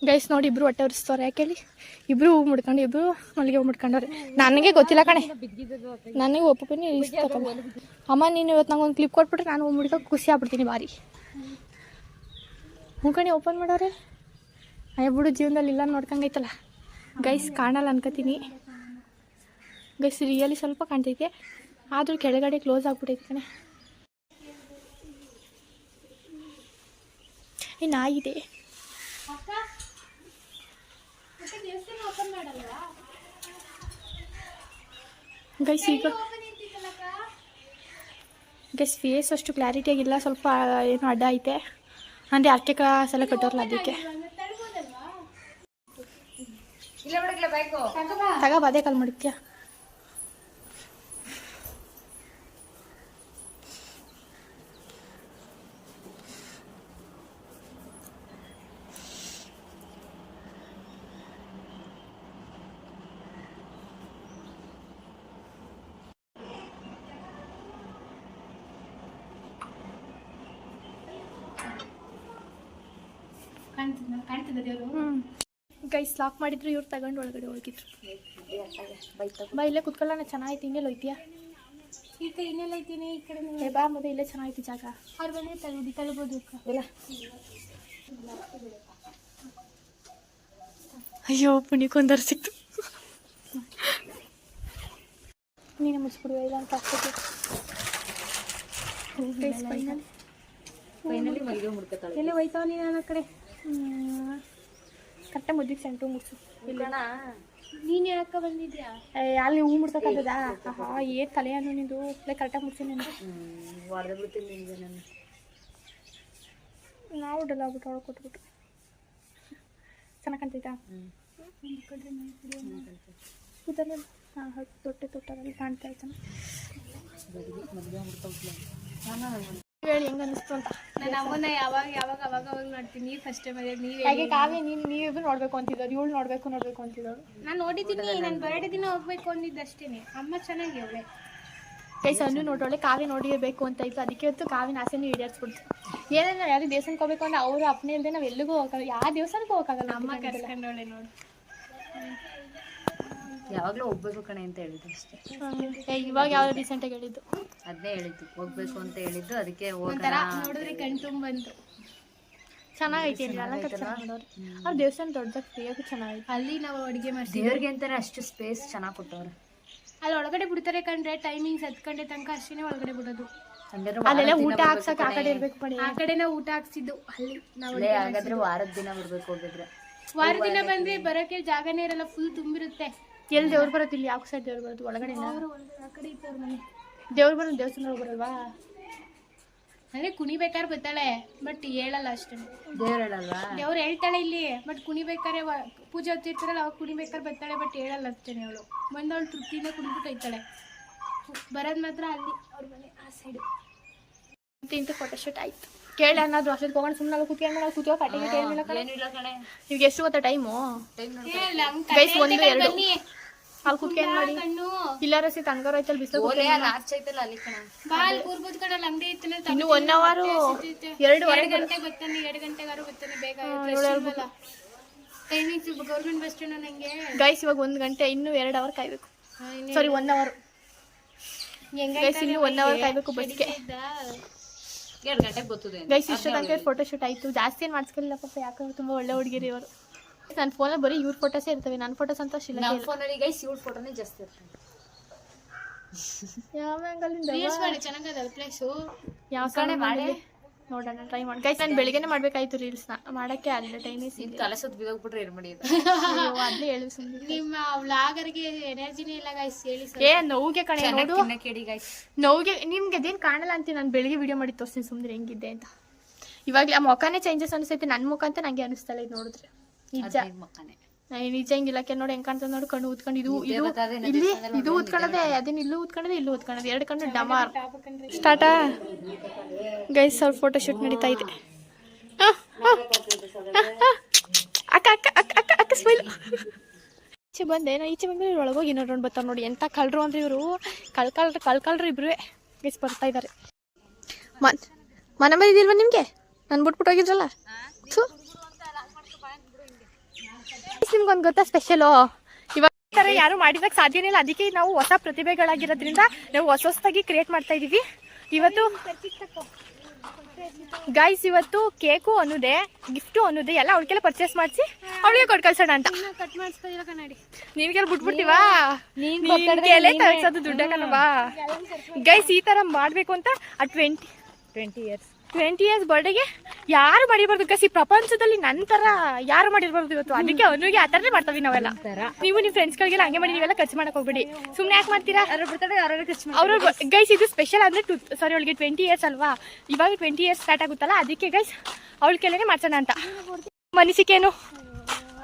Guys ನೋಡಿ ಇಬ್ರು ಹೊಟ್ಟೆ ಉರಿಸ್ತವ್ರೆ. ಯಾಕೆ ಹೇಳಿ? ಇಬ್ರು ಹೂ ಮುಡ್ಕೊಂಡು ಇಬ್ರು ಮಲ್ಲಿಗೆ ಹೂ ಮುಡ್ಕೊಂಡವ್ರೆ. ನನಗೆ ಗೊತ್ತಿಲ್ಲ ಕಣೆ, ನನಗೆ ಒಪ್ಪನಿ ಇಷ್ಟಕ್ಕಲ್ಲ. ಅಮ್ಮ ನೀನು ಇವತ್ತು ನಂಗೆ ಒಂದು ಕ್ಲಿಪ್ ಕೊಟ್ಬಿಟ್ರೆ ನಾನು ಹೂ ಮುಡ್ಕೊಂಡು ಖುಷಿ ಆಗ್ಬಿಡ್ತೀನಿ ಭಾರಿ. ಹೂ ಕಣೆ ಓಪನ್ ಮಾಡೋರೆ. ಅಯ್ಯ ಬಿಡು, ಜೀವನದಲ್ಲಿ ಇಲ್ಲ ನೋಡ್ಕೊಂಗೈತಲ್ಲ. ಗೈಸ್ ಕಾಣಲ್ಲ ಅನ್ಕೋತೀನಿ. ಗೈಸ್ ರಿಯಲಿ ಸ್ವಲ್ಪ ಕಾಣ್ತೈತೆ, ಆದರೂ ಕೆಳಗಡೆ ಕ್ಲೋಸ್ ಆಗ್ಬಿಟ್ಟೈತೆ ಕಣೆ. ಈ ನಾಯಿದೆ ಗೈಸ್. ಈಗ ಗೈಸ್ ಫೇಸ್ ಅಷ್ಟು ಕ್ಲಾರಿಟಿ ಆಗಿಲ್ಲ, ಸ್ವಲ್ಪ ಏನೋ ಅಡ್ಡ ಐತೆ ಅಂದರೆ ಅರ್ಕೆ ಕಾಸೆಲ್ಲ ಕಟ್ಟೋರ್ಲ ಅದಕ್ಕೆ. ತಗೋ ಅದೇ ಕಾಲ್ ಮಾಡಿದ್ಯಾ? ಗೈಸ್ ಲಾಕ್ ಮಾಡಿದ್ರು, ಇವ್ರು ತಗೊಂಡು ಒಳಗಡೆ ಹೋಗಿದ್ರು. ಬಾ ಇಲ್ಲೇ ಕುತ್ಕೊಳ್ಳೋಣ, ಚೆನ್ನಾಗೈತಿ. ಹಿಂಗೆಲ್ಲ ಹೋಯ್ತೀಯಾ? ಈ ಕಡೆ ಇನ್ನೆಲ್ಲ ಐತೀನಿ, ಈ ಕಡೆ ಬಾ ಮತ್ತೆ ಇಲ್ಲೇ ಚೆನ್ನಾಗೈತಿ ಜಾಗ. ಅವ್ರು ಬಂದರೆ ತಳ್ಬೋದು ಇಲ್ಲ. ಅಯ್ಯೋ ಪುಣ್ಯಕ್ಕೊಂದರ ಸಿಕ್ತು. ನೀನೇ ಮುಚ್ಚಿಬಿಡುವ ಇಲ್ಲ ಅಂತ ಆಗ್ತದೆ. ಎಲ್ಲಿ ಹೋಯ್ತಾವ ನೀನು ನನ್ನ ಕಡೆ? ಕರೆಕ್ಟಾಗಿ ಮದುವೆಗೆ ಸೆಂಟ್ರು ಮುಗಿಸು. ಇಲ್ಲಣ್ಣ ನೀನು ಹೇಳಕ್ಕ ಬಂದಿದ್ಯಾ? ಅಲ್ಲಿ ಹೂ ಮುಡ್ಸೋಕ್ಕಾಗದ? ಏನು ತಲೆ ಅನ್ನೋ ನಿಂದು. ಕರೆಕ್ಟಾಗಿ ಮುಗಿಸಿ ನೀನು. ಹೊಡೆದ್ಬಿಡ್ತೀನಿ ನಾನು. ನಾವು ಡಲ್ ಆಗ್ಬಿಟ್ಟು ಅವಳು ಕೊಟ್ಬಿಟ್ಟು. ಚೆನ್ನಾಗಿ ಕಾಣ್ತೈತಾ? ಕೂತಲ್ಲ. ಹಾಂ ಹೌದು, ತೊಟ್ಟರಲ್ಲಿ ಕಾಣ್ತಾ ಇದ್ದಾನೆ. ಹೇಳಿ ಹೆಂಗೆ ಅನ್ನಿಸ್ತು ಅಂತ. ನಾನು ಅಮ್ಮನ ಯಾವಾಗ ನೋಡ್ತೀನಿ. ಫಸ್ಟ್ ಟೈಮ್ ನೀವು ಹಾಗೆ ಕಾವ್ಯ ನೀವಿಬ್ರು ನೋಡಬೇಕು ಅಂತಿದ್ದವ್ರು, ಇವಳು ನೋಡಬೇಕು ಅಂತಿದ್ದವ್ರು. ನಾನು ನೋಡಿದ್ದೀನಿ, ನಾನು ಬರ್ಡೇ ದಿನ ಹೋಗ್ಬೇಕು ಅಂದಿದ್ದು ಅಷ್ಟೇ. ಅಮ್ಮ ಚೆನ್ನಾಗಿ ಅವಳೆ ಕೈ ಸಣ್ಣ ನೋಡೋಳೆ. ಕಾವ್ಯ ನೋಡಿರಬೇಕು ಅಂತ ಇತ್ತು, ಅದಕ್ಕೆ ಹೊತ್ತು ಕಾವ್ಯನ ಆಸೆನೂ ಈಡೇರಿಸ್ಬಿಡ್ತು. ಏನೇನು ಯಾರು ದೇವಸ್ಥಾನಕ್ಕೆ ಹೋಗ್ಬೇಕು ಅಂದ್ರೆ ಅವರು ಅಪ್ಪನೇ ಇಲ್ಲದೆ ನಾವು ಎಲ್ಲಿಗೂ ಹೋಗಲ್ಲ, ಯಾವ ದೇವಸ್ಥಾನಕ್ಕೂ ಹೋಗಕ್ಕಾಗಲ್ಲ. ಅಮ್ಮ ಕರ್ಕೊಂಡವಳೆ ನೋಡು. ಯಾವಾಗಲೂ ಹೋಗ್ಬೇಕು ಕಣೆ ಅಂತ ಹೇಳಿದ್ದು ಅಷ್ಟೇ. ಇವಾಗ ಯಾವ್ದು ರೀಸೆಂಟಾಗಿ ಹೇಳಿದ್ದು? ಅದನ್ನೇ ಹೇಳಿದ್ದು, ಹೋಗ್ಬೇಕು ಅಂತ ಹೇಳಿದ್ದು. ಅದಕ್ಕೆ ಒಂಥರ ನೋಡಿದ್ರೆ ಕಣ್ ತುಂಬ ಬಂತು. ಚೆನ್ನಾಗೈತಿ ಅಲ್ಲಿ ಅಲಂಕಾರ ಚೆನ್ನಾಗಿ. ಅವ್ರು ದೇವಸ್ಥಾನ ದೊಡ್ಡದಾಗಿ ಫ್ರೀಯಾಗೂ ಚೆನ್ನಾಗೈತಿ. ಅಲ್ಲಿ ನಾವು ಅಡುಗೆ ಮಾಡ್ತೀವಿ. ದೇವ್ರಿಗೆ ಅಂತಾರೆ ಅಷ್ಟು ಸ್ಪೇಸ್ ಚೆನ್ನಾಗಿ ಕೊಟ್ಟವ್ರೆ. ಅಲ್ಲಿ ಒಳಗಡೆ ಬಿಡ್ತಾರೆ ಕಂಡ್ರೆ, ಟೈಮಿಂಗ್ಸ್ 10 ಗಂಟೆ ತನಕ ಅಷ್ಟೇ ಒಳಗಡೆ ಬಿಡೋದು. ಅಲ್ಲೆಲ್ಲ ಊಟ ಹಾಕ್ಸಕ್ಕೆ ಆ ಕಡೆ ಇರ್ಬೇಕು ಕಣೆ. ಆ ಕಡೆ ನಾವು ಊಟ ಹಾಕ್ಸಿದ್ದು ಅಲ್ಲಿ. ನಾವು ಹಾಗಾದ್ರೆ ವಾರದ ದಿನ ಬರ್ಬೇಕು. ಹೋಗಿದ್ರೆ ವಾರದ ದಿನ ಬಂದ್ರೆ ಬರೋಕೆ ಜಾಗನೇ ಇರಲ್ಲ, ಫುಲ್ ತುಂಬಿರುತ್ತೆ. ಎಲ್ಲಿ ದೇವ್ರು ಬರೋದು? ಇಲ್ಲಿ ಯಾವ ಸೈಡ್ ದೇವ್ರು ಬರೋದು? ಒಳಗಡೆ ಆ ಕಡೆ ಇತ್ತು ಮನೆ. ದೇವ್ರು ಬರೋದು ದೇವಸ್ಥಾನ ಬರಲ್ವಾ? ಅಂದ್ರೆ ಕುಣಿಬೇಕಾದ್ರೆ ಬರ್ತಾಳೆ, ಬಟ್ ಹೇಳಲ್ಲ ಅಷ್ಟೇ. ದೇವ್ರು ಹೇಳಲ್ವಾ? ದೇವ್ರು ಹೇಳ್ತಾಳೆ ಇಲ್ಲಿ, ಬಟ್ ಕುಣಿಬೇಕಾರೆ ಪೂಜೆ ಹೊತ್ತಿರ್ತಾರಲ್ಲ ಅವಾಗ ಕುಣಿಬೇಕಾದ್ರೆ ಬರ್ತಾಳೆ, ಬಟ್ ಹೇಳಲ್ಲ ಅಷ್ಟೇ. ಅವಳು ಬಂದವಳು ತೃಪ್ತಿಯಿಂದ ಕುಣಿಬಿಟ್ಟು ಹೋಯ್ತಾಳೆ. ಬರೋದು ಮಾತ್ರ ಅಲ್ಲಿ ಅವ್ರ ಮನೆ ಆ ಸೈಡು. ಇಂತ ಫೋಟೋಶೂಟ್ ಆಯ್ತು. ಕೇಳ ಅನ್ನೋದು ಅಷ್ಟೊತ್ತು ಹೋಗೋಣ. ಸುಮ್ಮನೆ ಕೂತ್ಕೊಂಡು ನಾವು ಕೂತ್ಕೋ ಕಟ್ಟಿಗೆ ಏನಿಲ್ಲ ಕಣೆ. ನಿಮ್ಗೆ ಎಷ್ಟು ಗೊತ್ತಾ ಟೈಮು? ಗೈಸ್ 1-2 ಅಲ್ಲಿ ಕುತ್ಕೊಂಡು ನೋಡಿ. ಇಲ್ಲಾರ ಸಿ ತಣ್ಣಗಾರ ಐತಲ್ಲ, ಬಿಸಿಲು ಇನ್ನು 1 ಅವರ್ 2 ಗಂಟೆಗಾರು ಬರ್ತಾನೆ. ಬೇಗ ಟೈಮಿಂಗ್ಸ್ ಗೌರ್ಮೆಂಟ್ ಬಸ್ ಸ್ಟ್ಯಾಂಡ್ ನಂಗೆ. ಗೈಸ್ ಇವಾಗ 1 ಗಂಟೆ, ಇನ್ನು 2 ಅವರ್ ಕಾಯ್ಬೇಕು. ಸಾರಿ 1 ಅವರ್. ಗೈಸ್ ಇನ್ನು 1 ಅವರ್ ಕಾಯ್ಬೇಕು ಬಸ್ಗೆ. 2 ಗಂಟೆಗೆ ಬರ್ತದೆ ಗೈಸ್. ಇಷ್ಟು ತನಕ ಫೋಟೋಶೂಟ್ ಆಯ್ತು. ಜಾಸ್ತಿ ಏನು ಮಾಡಿಸ್ಕೊಳ್ಳಿಲ್ಲ ಪಾಪ, ಯಾಕಂದ್ರೆ ತುಂಬ ಒಳ್ಳೆ ಹುಡುಗಿರಿ ಇವರು. ನನ್ನ ಫೋನಲ್ಲಿ ಬರೀ ಇವ್ರ ಫೋಟೋಸೇ ಇರ್ತವೆ, ನನ್ನ ಫೋಟೋಸ್ ಅಂತ ಇಲ್ಲ. ನಮ್ಮ ಫೋನಲ್ಲಿ ಗೈಸ್ ಇವ್ರ ಫೋಟೋನೇ ಜಾಸ್ತಿ ಇರ್ತವೆ. ಯಾವ ಆ್ಯಂಗಲಿಂದ ಚೆನ್ನಾಗದ ಪ್ಲೇಸು. ಯಾವ ಕಡೆ ಮಾಡಿ ನೋಡೋಣ, ಟ್ರೈ ಮಾಡಿ. ಗೈಸ್ ನಾನು ಬೆಳಿಗ್ಗೆನೇ ಮಾಡಬೇಕಾಯ್ತು ರೀಲ್ಸ್ನ, ಮಾಡೋಕ್ಕೆ ಆಗಲ್ಲ, ಟೈಮೇ ಸಿಗ. ತಲೆ ಸುತ್ತ ಬಿದ್ದೋಗ್ಬಿಟ್ರೆ ಏನು ಮಾಡಿ ಅದನ್ನೇ ಹೇಳಿ ಸುಮ್ಮನೆ. ನಿಮ್ಮ ವ್ಲಾಗರ್ಗೆ ಎನರ್ಜಿನೇ ಇಲ್ಲ ಗೈಸ್, ಹೇಳಿ. ನೋವಿಗೆ ಕಣೆ ನೋಡು, ಕೇಳಿ ಗೈಸ್. ನೋವಿಗೆ ನಿಮ್ಗೆ ಅದೇನು ಕಾಣಲ್ಲ ಅಂತೀನಿ. ನಾನು ಬೆಳಿಗ್ಗೆ ವಿಡಿಯೋ ಮಾಡಿ ತೋರಿಸ್ತೀನಿ ಸುಮ್ಮನೆ ಹೆಂಗಿದ್ದೆ ಅಂತ. ಇವಾಗಲೇ ಆ ಮುಖನೇ ಚೇಂಜಸ್ ಅನಿಸ್ತೈತೆ. ನನ್ನ ಮುಖ ಅಂತ ನನಗೆ ಅನಿಸ್ತಲ್ಲ ಇದು ನೋಡಿದ್ರೆ. ನಿಜ ನಿಜ ಹಿಂಗಿಲ್ಲ. ನೋಡಿ ಹೆಂಗ್ ಕಾಣ್ತದೆ ನೋಡು, ಕಣ್ಣು ಊದ್ಕೊಂಡು. ಇದು ಇಲ್ಲಿ ಊದ್ಕೊಂಡದೆ, ಅದೇನು ಇಲ್ಲೂ ಊದ್ಕೊಂಡದೆ, ಇಲ್ಲೂ ಊದ್ಕೊಂಡದೆ, 2 ಕಣ್ಣು ಡಮಾರ್. ಸ್ಟಾರ್ಟಾ ಗೈಸ್? ಅವ್ರ ಫೋಟೋಶೂಟ್ ನಡೀತಾ ಇದೆ. ಅಕ್ಕ ಅಕ್ಕ ಅಕ್ಕ ಅಕ್ಕ ಅಕ್ಕ ಸ್ಮೈಲ್. ಈಚೆ ಬಂದೆ ನಾ, ಈಚೆ ಬಂದ್ರೆ ಒಳಗೋಗಿ ಇನ್ನೊಂದು ರೌಂಡ್ ಬರ್ತಾರೆ ನೋಡಿ. ಎಂಥ ಕಳ್ರು ಅಂದ್ರೆ ಇವರು, ಕಳ್ಕಳ್ರು ಇಬ್ರು ಗೈಸ್ ಬರ್ತಾ ಇದ್ದಾರೆ. ಮನೆ ಬಂದಿದ್ದಿಲ್ವ ನಿಮಗೆ? ನಾನು ಬಿಟ್ಬಿಟ್ಟು ಹೋಗಿದ್ರಲ್ಲ. ಗೈಸ್ ನಿಮ್ಗೊಂದು ಗೊತ್ತಾ ಸ್ಪೆಷಲು ಇವಾಗ ಈ ಥರ ಯಾರು ಮಾಡಿದಾಗ ಸಾಧ್ಯನೇ ಇಲ್ಲ. ಅದಕ್ಕೆ ನಾವು ಹೊಸ ಪ್ರತಿಭೆಗಳಾಗಿರೋದ್ರಿಂದ ನಾವು ಹೊಸದಾಗಿ ಕ್ರಿಯೇಟ್ ಮಾಡ್ತಾ ಇದೀವಿ. ಇವತ್ತು ಗೈಸ್ ಇವತ್ತು ಕೇಕು ಅನ್ನೋದೇ ಗಿಫ್ಟು ಅನ್ನೋದೇ ಎಲ್ಲ ಅವಳಿಗೆಲ್ಲ ಪರ್ಚೇಸ್ ಮಾಡಿಸಿ ಅವಳಿಗೆ ಕೊಟ್ಟು ಕಳ್ಸೋಣ ಅಂತ. ಕಟ್ ಮಾಡಿಸ್ತಾ ಇಲ್ಲ ಕನ್ನಡಿ ನಿನ್ಗೆಲ್ಲ ಬಿಟ್ಬಿಡ್ತೀವಾ ತಗ್ಸೋದು ದುಡ್ಡಕ್ಕಲ್ವಾ. ಗೈಸ್ ಈ ತರ ಮಾಡ್ಬೇಕು ಅಂತ ಆ 20 ಇಯರ್ಸ್ ಬರ್ಡೇಗೆ ಯಾರು ಮಾಡಿರ್ಬಾರ್ದು ಗೈಸ್. ಈ ಪ್ರಪಂಚದಲ್ಲಿ ನಂತರ ಯಾರು ಮಾಡಿರ್ಬಾರ್ದು ಇವತ್ತು. ಅದಕ್ಕೆ ಅವನಿಗೆ ಆ ಥರನೇ ಮಾಡ್ತೀವಿ ನಾವೆಲ್ಲ. ನೀವು ನಿಮ್ಮ ಫ್ರೆಂಡ್ಸ್ಗಳಿಗೆಲ್ಲ ಹಂಗೆ ಮಾಡಿ ನೀವೆಲ್ಲ ಖರ್ಚು ಮಾಡಕ್ ಹೋಗ್ಬೇಡಿ. ಸುಮ್ಮನೆ ಯಾಕೆ ಮಾಡ್ತೀರಾ? ಅವರು ಗೈಸ್ ಇದು ಸ್ಪೆಷಲ್ ಅಂದ್ರೆ ಅವಳಿಗೆ 20 ಇಯರ್ಸ್ ಅಲ್ವಾ, ಇವಾಗ 20 ಇಯರ್ಸ್ ಸ್ಟಾರ್ಟ್ ಆಗುತ್ತಲ್ಲ, ಅದಕ್ಕೆ ಗೈಸ್ ಅವಳ ಕೆಳಗೆ ಮಾಡ್ಸೋಣ ಅಂತ. ಮನಸ್ಸಿಗೇನು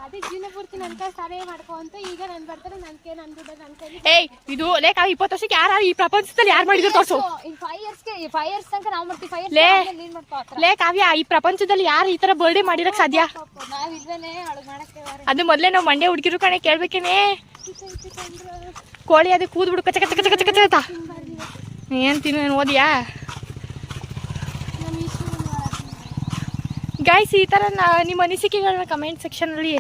ಅದೇ ಜೀವನ ಪೂರ್ತಿ ನನ್ನ ಕೈ ಸಾರೇ ಮಾಡ್ಕೊ ಅಂತ. ಈಗ ನಾನು ಬರ್ತಾರೆ ನನ್ನ ಕೈ ನನ್ನ ದುಡ್ಡು ನನ್ನ ಕೈ. ಏಯ್ ಇದು ಲೇಖ 20 ವರ್ಷಕ್ಕೆ ಯಾರು ಈ ಪ್ರಪಂಚದಲ್ಲಿ ಯಾರು ಮಾಡಿದ್ರು ತೋರ್ಸು. 5 ಇಯರ್ಸ್ ತನಕ ನಾವು ಮಾಡ್ತೀವಿ. 5 ಲೇ ಇಯರ್ಸ್ ನೀನ್ ಮಾಡ್ಕೋ. ಲೇ ಕಾವ್ಯ, ಈ ಪ್ರಪಂಚದಲ್ಲಿ ಯಾರು ಈ ತರ ಬರ್ಡೇ ಮಾಡಿರಕ್ ಸಾಧ್ಯ? ನಾವ್ ಇಲ್ವೇನೆ ಅವಳಿಗೆ ಮಾಡಕ್ಕೆ ಅದು ಮೊದಲೇ ನಾವು ಮಂಡ್ಯ ಹುಡುಗಿರು ಕಣೆ ಕೇಳ್ಬೇಕೇನೆ. ಕೋಳಿ ಅದು ಕೂದ್ಬಿಡು ಕಚ ಕಚ ಕಚ ಕಚ ಕಚ ಅಂತ. ಏನ್ ತಿನ್ನು ಓದಿಯಾ ಗೈಸ್? ಈ ತರ ನಿಮ್ಮ ಅನಿಸಿಕೆಗಳನ್ನ ಕಮೆಂಟ್ ಸೆಕ್ಷನ್ ಅಲ್ಲಿ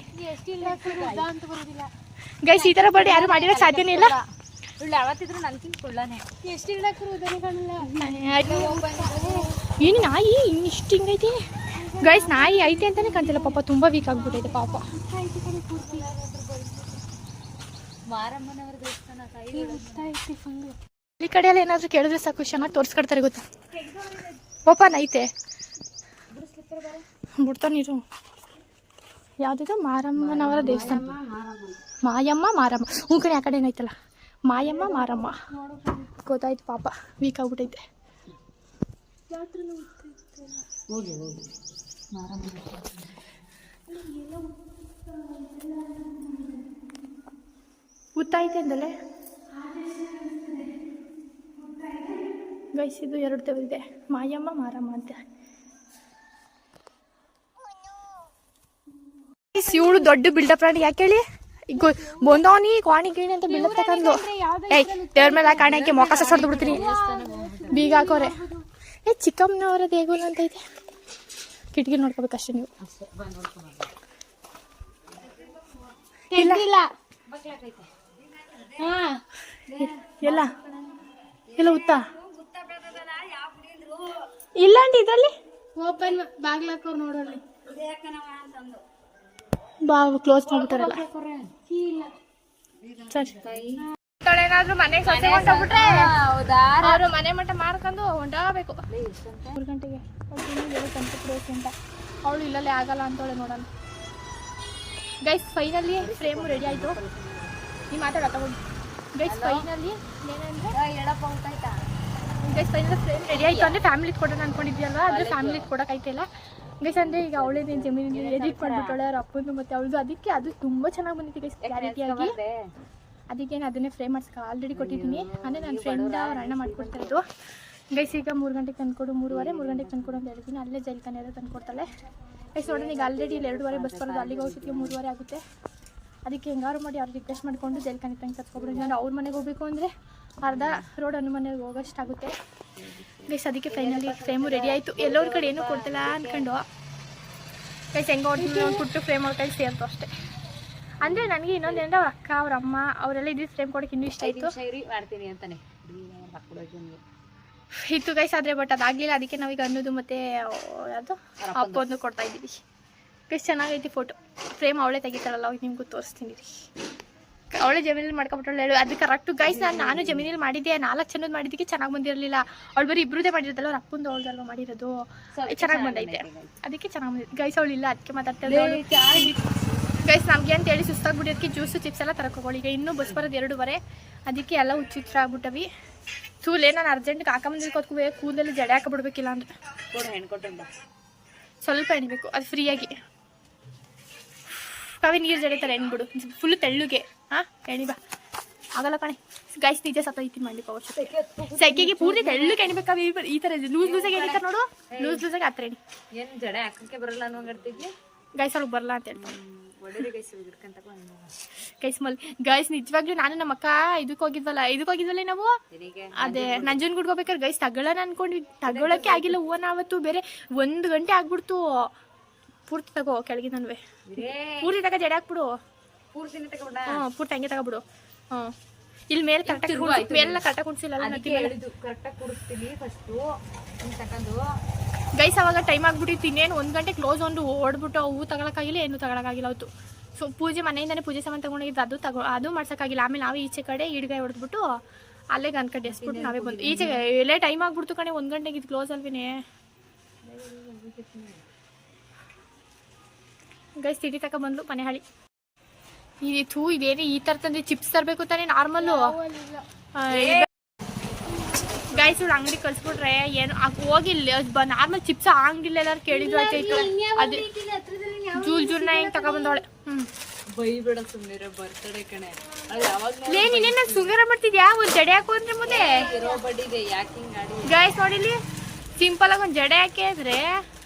ಗೈಸ್. ಈ ತರ ಬರ್ಡೇ ಯಾರು ಮಾಡಿರಕ್ ಸಾಧ್ಯನೇ ಇಲ್ಲ. ಯಾವತ್ತಿದ್ರು ನನ್ಕಿಂತ ಕೊಳ್ಳಾನೆ ಎಷ್ಟು ಏನು ನಾಯಿ ಇಷ್ಟು ಹಿಂಗೈತಿ ಗೈಸ್? ನಾಯಿ ಐತೆ ಅಂತಾನೆ ಕಾಣ್ತಿಲ್ಲ ಪಾಪ, ತುಂಬಾ ವೀಕ್ ಆಗ್ಬಿಟ್ಟೈತೆ ಪಾಪ. ಮಾರಮ್ಮನವರ ದೇವಸ್ಥಾನ ಈ ಕಡೆ ಎಲ್ಲ ಏನಾದ್ರು ಕೇಳಿದ್ರೆ ಸಾಕು ಚೆನ್ನಾಗಿ ತೋರಿಸ್ಕೊಡ್ತಾರೆ ಗೊತ್ತಾ. ಓಪನ್ ಐತೆ ಬಿಡ್ತಾನಿರು. ಯಾವ್ದಿದು? ಮಾರಮ್ಮನವರ ದೇವಸ್ಥಾನ. ಮಾಯಮ್ಮ ಮಾರಮ್ಮ. ಹ್ಞೂ ಕಡೆ ಆ ಕಡೆ ಏನೈತಲ್ಲ, ಮಾಯಮ್ಮ ಮಾರಮ್ಮ. ಗೊತ್ತಾಯ್ತು ಪಾಪ, ವೀಕ್ ಆಗ್ಬಿಟ್ಟೈತೆ. ಗೊತ್ತಾಯ್ತೆ ಅಂದಲೇ ಗೈಸ್. ಇದು 2 ತೆಗೆದಿದೆ, ಮಾಯಮ್ಮ ಮಾರಮ್ಮ ಅಂತ. ಇವಳು ದೊಡ್ಡ ಬಿಲ್ಡಪ್ ರಾಣಿ. ಯಾಕೆ ಹೇಳಿ? ಈಗ ಬಂದವನಿ ಕ್ವಾಣಿ ಗಿಣಿ ಅಂತ ಬಿಲ್ಡಪ್ ತಗೊಂಡು ಏಯ್ ದೇವ್ರ ಮೇಲೆ ಕಾಣಕ್ಕೆ ಮೊಕ ಸಡ್ದು ಬಿಡ್ತೀನಿ. ಬೀಗ ಹಾಕೋರೆ. ಚಿಕ್ಕಮ್ಮನವರ ದೇಗುಲ ಅಂತ ಐತೆ. ಕಿಟಕಿ ನೋಡ್ಕೋಬೇಕಷ್ಟೇ ನೀವು. ಇಲ್ಲ ಎಲ್ಲ ಎಲ್ಲ ಉತ್ತ ಇಲ್ಲ ಅಂಡಿ ಇದ್ರಲ್ಲಿ ಓಪನ್ ಬಾಗ್ಲಾಕೋರ್ ನೋಡೋಲ್ಲಿ ಬಾ ಕ್ಲೋಸ್ ಮಾಡ್ಬಿಟ್ಟಾರಲ್ಲ. ಸರಿ ಏನಾದ್ರು ಮನೆಗೆ ಸೊಸೆ ಹೊಂಟೋಗ್ಬಿಟ್ರೆ ಅವರು ಮನೆ ಮಟ್ಟ ಮಾಡ್ಕೊಂಡು ಹೊಂಟೋಗ್ಬೇಕು. 3 ಗಂಟೆಗೆ ಅಂತ ಅವಳು ಇಲ್ಲಲ್ಲೇ ಆಗಲ್ಲ ಅಂತವಳೆ ನೋಡೋಣ. ಗೈಸ್ ಫೈನಲಿ ಫ್ರೇಮು ರೆಡಿ ಆಯಿತು. ನೀವು ಮಾತಾಡ ತಗೊಂಡು ಗೈಸ್ ಫೈನಲಿ ಏನಂದ್ರೆ ಗೈಸ್ ಫೈನಲ್ ಫ್ರೇಮ್ ರೆಡಿ ಆಯಿತು. ಅಂದರೆ ಫ್ಯಾಮಿಲಿ ಕೊಡೋಣ ಅಂದ್ಕೊಂಡಿದ್ಯಲ್ವಾ, ಅಂದರೆ ಫ್ಯಾಮಿಲಿ ಕೊಡೋಕ್ಕಾಯ್ತಿಲ್ಲ ಗೈಸ್. ಅಂದರೆ ಈಗ ಅವಳೇನೇನು ಜಮೀನು ಎಡಿಟ್ ಮಾಡಿಬಿಟ್ಟಳೆ ಅವ್ರ ಅಪ್ಪಂದು ಮತ್ತು ಅವಳದು. ಅದಕ್ಕೆ ಅದು ತುಂಬ ಚೆನ್ನಾಗಿ ಬಂದಿತ್ತು ಗೈಸ್, ಕ್ಲಾರಿಟಿಯಾಗಿ. ಅದಕ್ಕೇನು ಅದನ್ನೇ ಫ್ರೇಮ್ ಮಾಡ್ಸ್ಕೊ ಆಲ್ರೆಡಿ ಕೊಟ್ಟಿದ್ದೀನಿ. ಅಂದರೆ ನನ್ನ ಫ್ರೆಂಡ್ ಅವ್ರ ಅಣ್ಣ ಮಾಡಿಕೊಡ್ತಾ ಇದ್ದು ಗೈಸ್. ಈಗ 3 ಗಂಟೆಗೆ ತಂದ್ಕೊಡು, 3 ಗಂಟೆಗೆ ತಂದ್ಕೊಡು ಅಂತ ಹೇಳ್ತೀನಿ. ಅಲ್ಲೇ ಜೈಲ್ಕನೆಲ್ಲ ತಂದ್ಕೊಡ್ತಾಳೆ ಗೈಸ್. ನೋಡೋಣ ಈಗ ಆಲ್ರೆಡಿ ಇಲ್ಲಿ 2:30 ಬಸ್ ಬರೋದು, ಅಲ್ಲಿಗೆ ಹೋಗ್ತಿಗೆ 3:30 ಆಗುತ್ತೆ. ಅದಕ್ಕೆ ಹೆಂಗಾರು ಮಾಡಿ ಅವ್ರು ರಿಕ್ವೆಸ್ಟ್ ಮಾಡಿಕೊಂಡು ಜೈಲ್ಕನೆ ತಂಗೆ ತರ್ಸ್ಕೊಬಿಡೋದು. ನಾನು ಅವ್ರ ಮನೆಗೆ ಹೋಗಬೇಕು ಅಂದರೆ ಅರ್ಧ ರೋಡ್ ಅನ್ನು ಮನೆಗೆ ಹೋಗೋಷ್ಟಾಗುತ್ತೆ ಗೈಸ್. ಅದಕ್ಕೆ ಫೈನಲಿ ಫ್ರೇಮು ರೆಡಿ ಆಯಿತು. ಎಲ್ಲರ ಕಡೆ ಏನೂ ಕೊಡ್ತಿಲ್ಲ ಅಂದ್ಕೊಂಡು ಗೈಸ್ ಹೆಂಗೆ ಕೊಟ್ಟು ಫ್ರೇಮ್ ಅವ್ರ ಕೈ ಸೇರ್ತು ಅಷ್ಟೇ. ಅಂದರೆ ನನಗೆ ಇನ್ನೊಂದೇನಂದ್ರೆ ಅವ್ರ ಅಕ್ಕ ಅವ್ರ ಅಮ್ಮ ಅವರೆಲ್ಲ ಇದ್ದಿದ್ದು ಫ್ರೇಮ್ ಕೊಡೋಕೆ ಇನ್ನೂ ಇಷ್ಟ ಆಯಿತು ಮಾಡ್ತೀನಿ ಅಂತಾನೆ ಇತ್ತು ಗೈಸ್. ಆದರೆ ಬಟ್ ಅದಾಗಲಿಲ್ಲ. ಅದಕ್ಕೆ ನಾವೀಗ ಅನ್ನೋದು ಮತ್ತು ಯಾವುದು ಅಪ್ಪಂದು ಕೊಡ್ತಾ ಇದ್ದೀವಿ ಗೈಸ್. ಚೆನ್ನಾಗೈತಿ photo frame. ಅವಳೇ ತೆಗಿತಾಳಲ್ಲ, ಅವಾಗ ನಿಮ್ಗೂ ತೋರಿಸ್ತೀನಿ ರೀ. ಅವಳೇ ಜಮೀನಲ್ಲಿ ಮಾಡ್ಕೊಬಿಟ್ಟಳು ಹೇಳು. ಅದು ಕರೆಕ್ಟು ಗೈಸ್. ನಾನು ಜಮೀನಲ್ಲಿ ಮಾಡಿದ್ದೆ 4 ಚೆನ್ನದು ಮಾಡಿದ್ದಕ್ಕೆ ಚೆನ್ನಾಗಿ ಬಂದಿರಲಿಲ್ಲ. ಅವಳು ಬರೀ ಇಬ್ಬರದೇ ಮಾಡಿರೋದಲ್ಲ, ಅವ್ರ ಅಪ್ಪಂದು ಅವಳದಲ್ವ ಮಾಡಿರೋದು. ಚೆನ್ನಾಗಿ ಬಂದೈತೆ, ಅದಕ್ಕೆ ಚೆನ್ನಾಗಿ ಬಂದಿತ್ತು ಗೈಸ್. ಅವಳಿಲ್ಲ ಅದಕ್ಕೆ ಮಾತಾಡ್ತಾಳೆ ಗೈಸ್. ನಮಗೆ ಅಂತೇಳಿ ಸುಸ್ತಾಗ್ಬಿಟ್ಟಿದ್ದಕ್ಕೆ ಜ್ಯೂಸು ಚಿಪ್ಸ್ ಎಲ್ಲ ತರಕೋಗಳು. ಈಗ ಇನ್ನೂ ಬಸ್ ಬರೋದು 2:30, ಅದಕ್ಕೆ ಎಲ್ಲ ಹುಚ್ಚಿತ್ರ ಆಗ್ಬಿಟ್ಟವಿ. ಚೂಲೇ ನಾನು ಅರ್ಜೆಂಟ್ಗೆ ಹಾಕೊಂಬಂದಿದ್ದು ಕೊತ್ಕೋಬೇಕು. ಕೂದಲೆಲ್ಲ ಜಡೆ ಹಾಕೊಬಿಡ್ಬೇಕಿಲ್ಲ ಅಂದರೆ ಸ್ವಲ್ಪ ಎಣಿಬೇಕು, ಅದು ಫ್ರೀಯಾಗಿ. ಕವಿ ನೀರು ಜಡಿತಾರೆ ಎಣ್ಬಿಡು ಫುಲ್ಲು ತೆಳ್ಳುಗೆ. ಹಾಂ ಎಣಿ ಬಾ ಆಗಲ್ಲ ಕಣೆ ಗೈಸ್. ನಿಜ ಸತ್ತೈತಿ ಮಾಡ್ಲಿಕ್ಕೆ ಅವಶ್ಯ ಸೆಕೆಗೆ ಪೂರ್ತಿ ತೆಳ್ಳುಗೆ ಎಣಿಬೇಕಾವಿ. ಈ ಥರ ಲೂಸಾಗಿ ಎಣಿತಾರೆ ನೋಡು, ಲೂಸಾಗಿ ಆ ಥರ ಎಣಿ. ಏನು ಜಡೆ ಹಾಕಕ್ಕೆ ಬರಲ್ಲ ಅನ್ನೋಂಗಿರ್ತಿದ್ವಿ ಗೈಸ್. ಅವ್ಳಿಗೆ ಬರಲ್ಲ ಅಂತ ಹೇಳ್ತಾರೆ ಗೈಸ್. ಗೈಸ್ ನಿಜವಾಗ್ಲೂ ನಾನು ನಮ್ಮ ಅಕ್ಕ ಇದಕ್ಕೆ ಹೋಗಿದ್ವಲ್ಲ ನಾವು. ಅದೇ ನಂಜನಗೂಡ್ಗೆ ಹೋಗ್ಬೇಕಾದ್ರೆ ಗೈಸ್ ತಗೊಳ್ಳೋಣ ಅನ್ಕೊಂಡ್ವಿ. ತಗೊಳಕ್ಕೆ ಆಗಿಲ್ಲ ಹೂವು. ನಾವತ್ತು ಬೇರೆ 1 ಗಂಟೆ ಆಗ್ಬಿಡ್ತು. ಪೂರ್ತಿ ತಗೋ ಕೆಳಗೆ ನನ್ವೆ ಪೂರ್ತಿ ತಗ ಜಡೆ ಹಾಕ್ಬಿಡು. ಪೂರ್ತಿ ಹಂಗೆ ತಗೊಬಿಡು. ಹ್ಮ್ ಇಲ್ಲಿ ಮೇಲೆ ಕರೆಕ್ಟಾಗಿ ಮೇಲೆಲ್ಲ ಕರೆಕ್ಟಾಗಿ ಕುಣಿಸಿಲ್ಲ. ಗೈಸ್ ಅವಾಗ ಟೈಮ್ ಆಗ್ಬಿಟ್ಟಿತ್ತು. ಇನ್ನೇನು 1 ಗಂಟೆ ಕ್ಲೋಸ್ ಒಂದು ಓಡ್ಬಿಟ್ಟು ಹೂವು ತಗೊಳಕ್ಕಾಗಿಲ್ಲ, ಏನು ತಗೊಳಕ್ಕಾಗಿಲ್ಲ ಅವತ್ತು. ಸೊ ಪೂಜೆ ಮನೆಯಿಂದನೇ ಪೂಜೆ ಸಾಮಾನು ತಗೊಂಡಿದ್ದು ಅದು ಮಾಡ್ಸೋಕ್ಕಾಗಿಲ್ಲ. ಆಮೇಲೆ ನಾವೇ ಈಚೆ ಕಡೆ ಈಡ್ಗಾಯಿ ಹೊಡೆದ್ಬಿಟ್ಟು ಅಲ್ಲೇ ಗನ್ ಕಟ್ಟಿ ಎಸ್ಬಿಟ್ಟು ನಾವೇ ಬಂದು ಈಚೆ ಎಲ್ಲೇ ಟೈಮ್ ಆಗ್ಬಿಡ್ತು ಕಣೆ. 1 ಗಂಟೆಗೆ ಇದು ಕ್ಲೋಸ್ ಅಲ್ವೇನೆ ಗೈಸ್. ತಿಂಡಿ ತಗೊಬಂದ್ಲು ಮನೆ ಹಾಳಿ. ಇದು ಇದೇನು ಈ ಥರ ತಂದ್ರೆ ಚಿಪ್ಸ್ ತರಬೇಕು ತಾನೇ ನಾರ್ಮಲ್ಲು. ಗೈಸ್ ಇವ್ಳು ಅಂಗಡಿ ಕಳ್ಸ್ಬಿಟ್ರೆ ಏನು ಹೋಗಿ ನಾರ್ಮಲ್ ಚಿಪ್ಸ್ ಅಂಗಡಿಲ್ಲ ಎಲ್ಲಾರು ಕೇಳಿದ್ರು ಆಯ್ತಾಯ್ತು. ಅದೇ ಜೂಲ್ನ ಹೆಂಗ್ ತಗೊಬಂದವಳೆ. ಬೈಬೇಡ ಸುಮ್ಮನೆ ಬರ್ತಡೆ ಕಣೆ. ನೀನೇನ ಸುಂದರ ಮಾಡ್ತಿದ್ಯಾ? ಒಂದ್ ಜಡೆ ಹಾಕು ಅಂದ್ರೆ ಮುಂದೆ ಗೈಸ್ ನೋಡಿಲಿ ಸಿಂಪಲ್ ಆಗಿ ಒಂದ್ ಜಡೆ ಹಾಕಿ ಅಂದ್ರೆ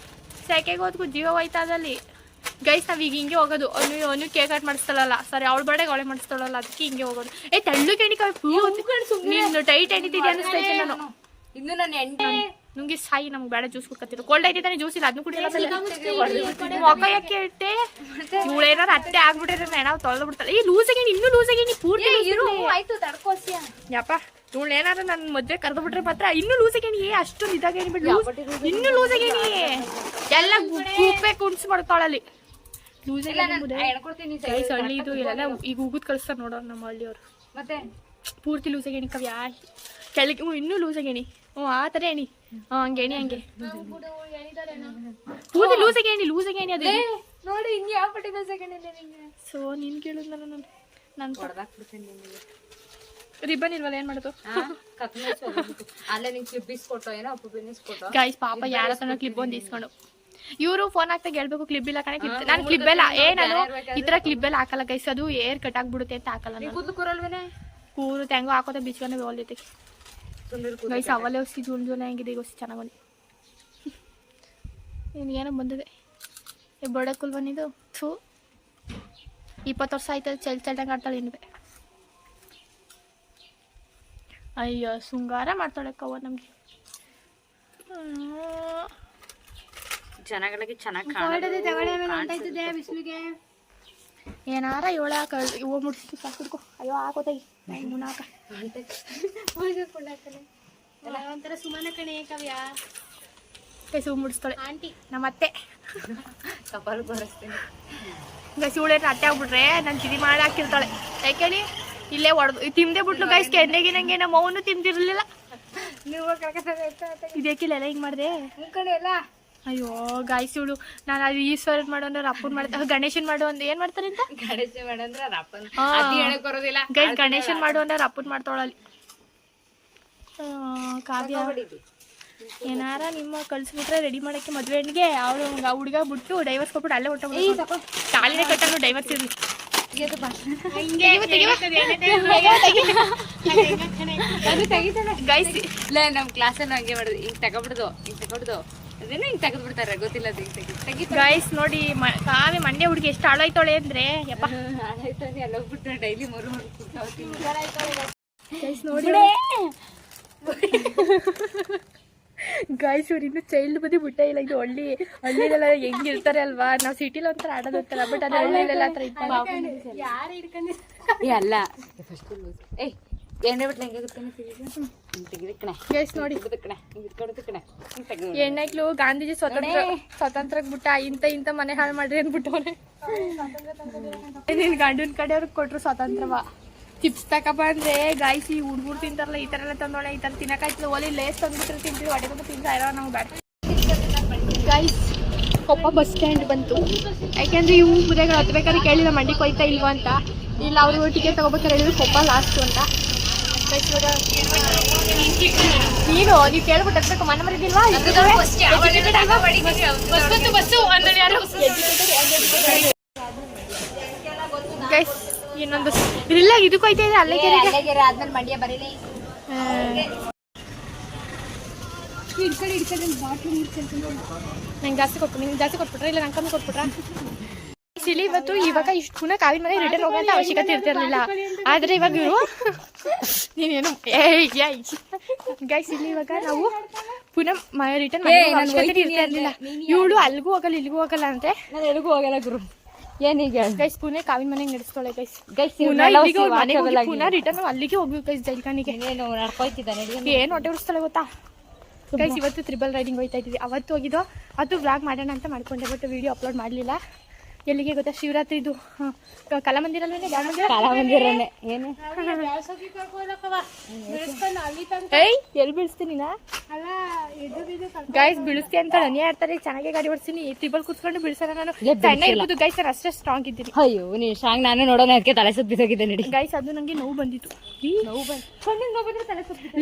ಸೆಕೆಗೆ ಹೋದ್ಕು ಜೀವ ಹೋಯ್ತಾ ಅದಲ್ಲಿ. ಗೈಸ್ ನಾವ್ ಈಗ ಹಿಂಗೆ ಹೋಗೋದು. ಅವನು ಕೇಕ್ ಕಟ್ ಮಾಡಿಸ್ತಾಳಲ್ಲ, ಸರಿ ಅವಳ ಬಡೆಗೆ ಅವಳೆ ಮಾಡಿಸ್ತಾಳಲ್ಲ, ಅದಕ್ಕೆ ಹಿಂಗೆ ಹೋಗೋದು. ತಳ್ಳು ನೀನು ಟೈಟ್ ಎಣಿತಿದ್ಯಾ ಅನಿಸ್ತೈತೆ. ನಾನು ಇನ್ನು ನಾನು ಎಂಟು ನಿಮ್ಗೆ ಸಾಯಿ ನಮ್ಗೆ ಬೇಡ ಜ್ಯೂಸ್ ಕುಡ್ಕತ್ತಿರೋ. ಕೋಲ್ಡ್ ಐತೆ ತಾನೆ ಜ್ಯೂಸ್ ಇಲ್ಲ ಅದನ್ನು ಕುಡಿಯಲ್ಲ. ಮೊಕ ಯಾಕೆ ಇಟ್ಟೆ? ಇವಳೇನಾರು ಅತ್ತೆ ಆಗ್ಬಿಟ್ಟಿರ ನಾವು ತೊಳೆದು ಬಿಡ್ತಾಳೆ. ಈ ಲೂಸಾಗಿ ಇನ್ನೂ ಲೂಸಾಗಿ ಪೂರ್ತಿ ಆಯ್ತು ತಡ್ಕೋಸಿಯ ಯಪ್ಪ. ಇವಳು ಏನಾರು ನನ್ನ ಮದ್ವೆ ಕರೆದು ಬಿಟ್ರೆ ಮಾತ್ರ ಇನ್ನೂ ಲೂಸಾಗೇನಿ. ಅಷ್ಟೊಂದು ಇದಾಗೇನಿ ಬಿಟ್ಟು ಇನ್ನೂ ಲೂಸಾಗೇನಿ. ಎಲ್ಲ ಗುಪ್ಪೆ ಕುಣ್ಸ್ ಮಾಡ್ತಾಳಲ್ಲಿ ಲೂಸಾಗಿ. ಹಳ್ಳಿ ಇದು ಎಲ್ಲ ಈಗ ಉಗುದ್ ಕಳಿಸ್ತಾರೆ ನೋಡೋರು ನಮ್ಮ ಹಳ್ಳಿಯವರು. ಮತ್ತೆ ಪೂರ್ತಿ ಲೂಸಾಗೇಣಿ ಕವ್ಯಾ ಕೆಳಗೆ. ಇನ್ನೂ ಲೂಸಾಗೇಣಿ. ಆ ಥರ ಎಣಿ. ಹಂಗೆ ಎಣಿ ಹಂಗೆ ಪೂರ್ತಿ ಲೂಸಾಗೇಣಿ ಲೂಸಾಗೇಣಿ ಅದೇ ನೋಡಿ. ಇನ್ ಯಾವ ಪಟ್ಟಿ ದೋಸೆಗೇನೆ ನಿಂಗೆ. ಸೊ ನೀನ್ ಕೇಳಿದ್ ನಾನು ರಿಬ್ಬನ್ ಇಲ್ವಲ್ಲ ಏನ್ ಮಾಡೋದು? ಗೈಸ್ ಪಾಪ ಯಾರ ಹತ್ರ ಕ್ಲಿಪ್ ಒಂದು ಇಸ್ಕೊಂಡು ಇವರು ಫೋನ್ ಹಾಕ್ದಾಗ ಹೇಳ್ಬೇಕು ಕ್ಲಿಪ್ ಇಲ್ಲ ಕಣೆ. ಕ್ಲಿಪ್ ನಾನು ಕ್ಲಿಪ್ ಎಲ್ಲ ನಾನು ಈ ತರ ಕ್ಲಿಪ್ ಎಲ್ಲ ಹಾಕಲ್ಲ ಗೈಸ್. ಅದು ಏರ್ ಕಟ್ ಆಗ್ಬಿಡುತ್ತೆ ಅಂತ ಹಾಕಲ್ಲ. ಕೂರು ತೆಂಗು ಹಾಕೋದ ಬಿಚ್ಕೊಂಡೆ ಹೋಲ್ದೈತೆ ಗೈಸ್. ಅವಲ್ಲೇ ಹೊಸಿ ಜೂನ್ ಹೆಂಗಿದೆ ಈಗ ಹೊಸಿ ಚೆನ್ನಾಗಿ ನಿನ್ಗೇನೋ ಬಂದಿದೆ. ಬಡಕುಲ್ ಬಂದಿದ್ದು ಥೂ 20 ವರ್ಷ ಆಯ್ತದೆ. ಚಲ್ದಂಗೆ ಆಡ್ತಾಳೆ ಇನ್ನುವೆ. ಅಯ್ಯೋ ಶೃಂಗಾರ ಮಾಡ್ತಾಳೆ ಕವ್ವ ನಮ್ಗೆ. ಜನಗಳಿಗೆ ಚೆನ್ನಾಗಿ ಬಿಸಿಲಿಗೆ ಏನಾರ ಹೂವು ಮುಡಿಸಿ ಸಾಕಿಡ್ಕೊ. ಅಯ್ಯೋ ಹಾಕೋತಾಗಿ ಮುನಾಕ ಒಂಥರ ಸುಮನ ಕಣೆ ಕವ್ಯ. ಹೂ ಮುಡಿಸ್ತಾಳೆ ಆಂಟಿ ನಮ್ಮ ಅತ್ತೆ. ಕಪಾಲು ಬರಸ್ತೇನೆ ಗೈಸ್ ಇವಳೇನು ಅತ್ತೆ ಆಗ್ಬಿಟ್ರೆ ನಾನು ತಿಳಿ ಮಾಡಿ ಹಾಕಿರ್ತಾಳೆ. ಯಾಕೇಳಿ ಇಲ್ಲೇ ಹೊಡೆದು ತಿಂದೆ ಬಿಟ್ಲು ಗೈಸ್. ಕೆನ್ನೆಗೆ ನಂಗೆ ನಮ್ಮ ಅವನು ತಿಂದಿರ್ಲಿಲ್ಲ. ಇದಕ್ಕಿಲ್ಲ ಎಲ್ಲ ಹಿಂಗೆ ಮಾಡಿದೆ ಎಲ್ಲ. ಅಯ್ಯೋ ಗಾಯ್ಸ್ ಇವಳು ನಾನು ಅದು ಈಶ್ವರನ್ ಮಾಡೋ ಅಂದ್ರೆ ಅಪ್ಪನ್ ಮಾಡ್ತಾರೆ. ಗಣೇಶನ್ ಮಾಡು ಅಂದ್ರೆ ಏನ್ ಮಾಡ್ತಾರೆ ಅಂತ ಗಣೇಶ ಮಾಡಂದ್ರ ಗೈಸ್ ಗಣೇಶನ್ ಮಾಡು ಅಂದ್ರೆ ಅಪ್ಪನ್ ಮಾಡ್ತಾವಳಲ್ಲಿ. ಕಾವ್ಯ ಏನಾರ ನಿಮ್ಮ ಕಳ್ಸಿಬಿಟ್ರೆ ರೆಡಿ ಮಾಡಕ್ಕೆ ಮದ್ವೆ ಹೆಣ್ಣಿಗೆ ಅವಳು ಹುಡುಗ ಬಿಟ್ಟು ಡೈವರ್ಸ್ ಕೊಟ್ಬಿಟ್ಟು ಅಲ್ಲೇ ಹೊಟ್ಟೋಗ್ಬಿಟ್ಟು ತಾಳಿನೇ ಕಟ್ಟಂಡು ಡೈವರ್ಸ್ ಇರಲಿ. ಗೈಸ್ ಇಲ್ಲ ನಮ್ ಕ್ಲಾಸಲ್ಲಿ ಹಂಗೆ ಮಾಡುದು. ಹಿಂಗ್ ತಗೊಬಿಡುದು ಅದೇನೋ ಹಿಂಗ್ ತೆಗೆದು ಬಿಡ್ತಾರೆ ಗೊತ್ತಿಲ್ಲ. ಗೈಸ್ ನೋಡಿ ಕಾವ್ಯ ಮಂಡ್ಯ ಹುಡುಗಿ ಎಷ್ಟು ಹಾಳಾಯ್ತಾಳೆ ಅಂದ್ರೆ ಯಪ್ಪ. ಎಲ್ಲ ಹೋಗ್ಬಿಟ್ರೆ ಡೈಲಿ ಮರು ಗೈಸ್ ನೋಡಿ ಗೈಸ್ ಇವ್ರು ಇನ್ನೂ ಚೈಲ್ಡ್ ಬದಿ ಬಿಟ್ಟೇ ಇಲ್ಲ. ಇದು ಹಳ್ಳಿಲೆಲ್ಲ ಹೆಂಗಿರ್ತಾರೆ ಅಲ್ವಾ. ನಾವು ಸಿಟಿಲಿ ಒಂಥರ ಆಡೋದು ಹೋಗ್ತಾರ ಬಟ್ ಅದು ಹಳ್ಳಿಲೆಲ್ಲ ಹತ್ರ ಇರ್ತಾರೆ. ಯಾರು ಹಿಡ್ಕೊಂಡು ಅಲ್ಲ ಎಣ್ಣೆ ಬಿಟ್ಟು ಹೆಂಗೆ ಗೈಸ್ ನೋಡಿ ಹೆಣ್ಣೈಕ್ಳು ಗಾಂಧೀಜಿ ಸ್ವತಂತ್ರಕ್ಕೆ ಬಿಟ್ಟ ಇಂಥ ಮನೆ ಹಾಳು ಮಾಡ್ರಿ ಅಂದ್ಬಿಟ್ಟವ್ರೆ. ನಿನ್ ಗಂಡನ ಕಡೆಯವ್ರಿಗೆ ಕೊಟ್ರು ಸ್ವಾತಂತ್ರ್ಯವ. ಚಿಪ್ಸ್ ತಕಪ್ಪ ಅಂದ್ರೆ ಗಾಯ್ಸ್ ಈ ಹುಡುಗರು ತಿಂತಾರಲ್ಲ ಈ ತರ ಎಲ್ಲ ತಂದೋಳೆ. ಈ ತರ ತಿನ್ನಕಾಯ್ತದ ಒಲಿ ಲೇಸ್ ತಂದ್ಬಿಟ್ರೆ ತಿಂತೀವಿ. ಹೊಡೆದು ತಿಂತಾ ಇರೋ ನಮ್ಗೆ ಬೇಡ. ಗೈಸ್ ಕೊಪ್ಪ ಬಸ್ ಸ್ಟ್ಯಾಂಡ್ ಬಂತು. ಯಾಕೆಂದ್ರೆ ಇವು ಮುದೆಗಳು ಹತ್ಬೇಕಾದ್ರೆ ಕೇಳಿಲ್ಲ ಮಂಡಿಗೆ ಹೋಯ್ತಾ ಇಲ್ವಾ ಅಂತ. ಇಲ್ಲ ಅವರು ಟಿಕೆಟ್ ತಗೋಬೇಕಾದ್ರೆ ಹೇಳಿದ್ರು ಕೊಪ್ಪ ಲಾಸ್ಟು ಅಂತ. ನೀವು ಕೇಳ್ಬಿಟ್ಟು ಹತ್ಬೇಕು ಮನೆ ಮರಿದಿಲ್ವಾ? ಗೈಸ್ ಇನ್ನೊಂದು ಇಲ್ಲ ಇದಕ್ಕೂ ಐತೆ ಇದೆ ಅಲ್ಲೇ ಆದ್ಮೇಲೆ ಮಂಡ್ಯ ಬರೀಲಿ. ನಂಗೆ ಜಾಸ್ತಿ ಕೊಟ್ಬಿಟ್ರೆ ಇಲ್ಲ ನಂಗೆ ಕಮ್ಮಿ ಕೊಟ್ಬಿಟ್ರ. ಸಿಲಿ ಇವಾಗ ಇಷ್ಟು ಪುನಃ ಕಾವಿನ ಮನೆ ರಿಟರ್ನ್ ಹೋಗೋಂತ ಅವಶ್ಯಕತೆ ಇರ್ತಿರ್ಲಿಲ್ಲ. ಆದ್ರೆ ಇವಾಗ ಇವರು ನೀನೇನು ಗೈಸ್ ಇಲ್ಲಿ ಇವಾಗ ನಾವು ಪುನಃ ರಿಟರ್ನ್ ಅವಶ್ಯಕತೆ ಇರ್ತಾ ಇರ್ಲಿಲ್ಲ. ಇವಳು ಅಲ್ಲಿಗೂ ಹೋಗಲ್ಲ ಇಲ್ಲಿಗೂ ಹೋಗಲ್ಲ ಅಂತೆ. ನಾನು ಎಲ್ಲಿಗೂ ಹೋಗಲ್ಲ ಗುರು. ಏನೀಗ ಗೈಸ್ ಪುಣೆ ಕಾವಿನ ಮನೆಗೆ ನಡೆಸ್ತಾಳೆ ಗೈಸ್. ಗೈಸ್ ಪುನಃ ರಿಟರ್ನ್ ಅಲ್ಲಿಗೆ ಹೋಗ್ಬೇಕು ಗೈಸ್ ಜೈಲ್ಖಾನಿಗೆ. ಏನು ನಡ್ಕೊಯ್ತಿದ್ದಾನೆ ಏನು ಹೊಟ್ಟೆ ಉಡಿಸ್ತಾಳೆ ಗೊತ್ತಾ ಗೈಸ್. ಇವತ್ತು ತ್ರಿಬಲ್ ರೈಡಿಂಗ್ ಹೋಗ್ತಾ ಇದ್ವಿ. ಅವತ್ತು ಹೋಗಿದ್ದು ಅದು ವ್ಲಾಗ್ ಮಾಡೋಣ ಅಂತ ಮಾಡ್ಕೊಂಡೆ, ಬಟ್ ವಿಡಿಯೋ ಅಪ್ಲೋಡ್ ಮಾಡಲಿಲ್ಲ. ಎಲ್ಲಿಗೆ ಗೊತ್ತಾ, ಶಿವರಾತ್ರಿದು ಕಲಾಮಂದಿರಲ್ವೇನೆ, ಕಲಾಮಂದಿರನೇ. ಏನು ಏಯ್ ಎಲ್ಲಿ ಬೀಳಿಸ್ತೀನಿ ನಾ ಗೈಸ್, ಬೀಳಿಸ್ತಿ ಅಂತ ನನಗೆ ಹೇಳ್ತಾರೆ. ಚೆನ್ನಾಗಿ ಗಾಡಿ ಓಡಿಸ್ತೀನಿ, ತ್ರಿಬಲ್ ಕೂತ್ಕೊಂಡು ಬೀಳ್ಸೋಣ. ನಾನು ಸಣ್ಣ ಇರ್ಬೋದು ಗೈಸ್, ನಾನು ಅಷ್ಟೇ ಸ್ಟ್ರಾಂಗ್ ಇದ್ದೀನಿ. ಅಯ್ಯೋ ನೀ ಸ್ಟ್ರಾಂಗ್, ನಾನು ನೋಡೋಣ ಅದಕ್ಕೆ ತಲೆ ಸುತ್ತಿದ್ದೋಗಿದ್ದೆ ನಡಿ ಗೈಸ್. ಅದು ನಂಗೆ ನೋವು ಬಂದಿತ್ತು.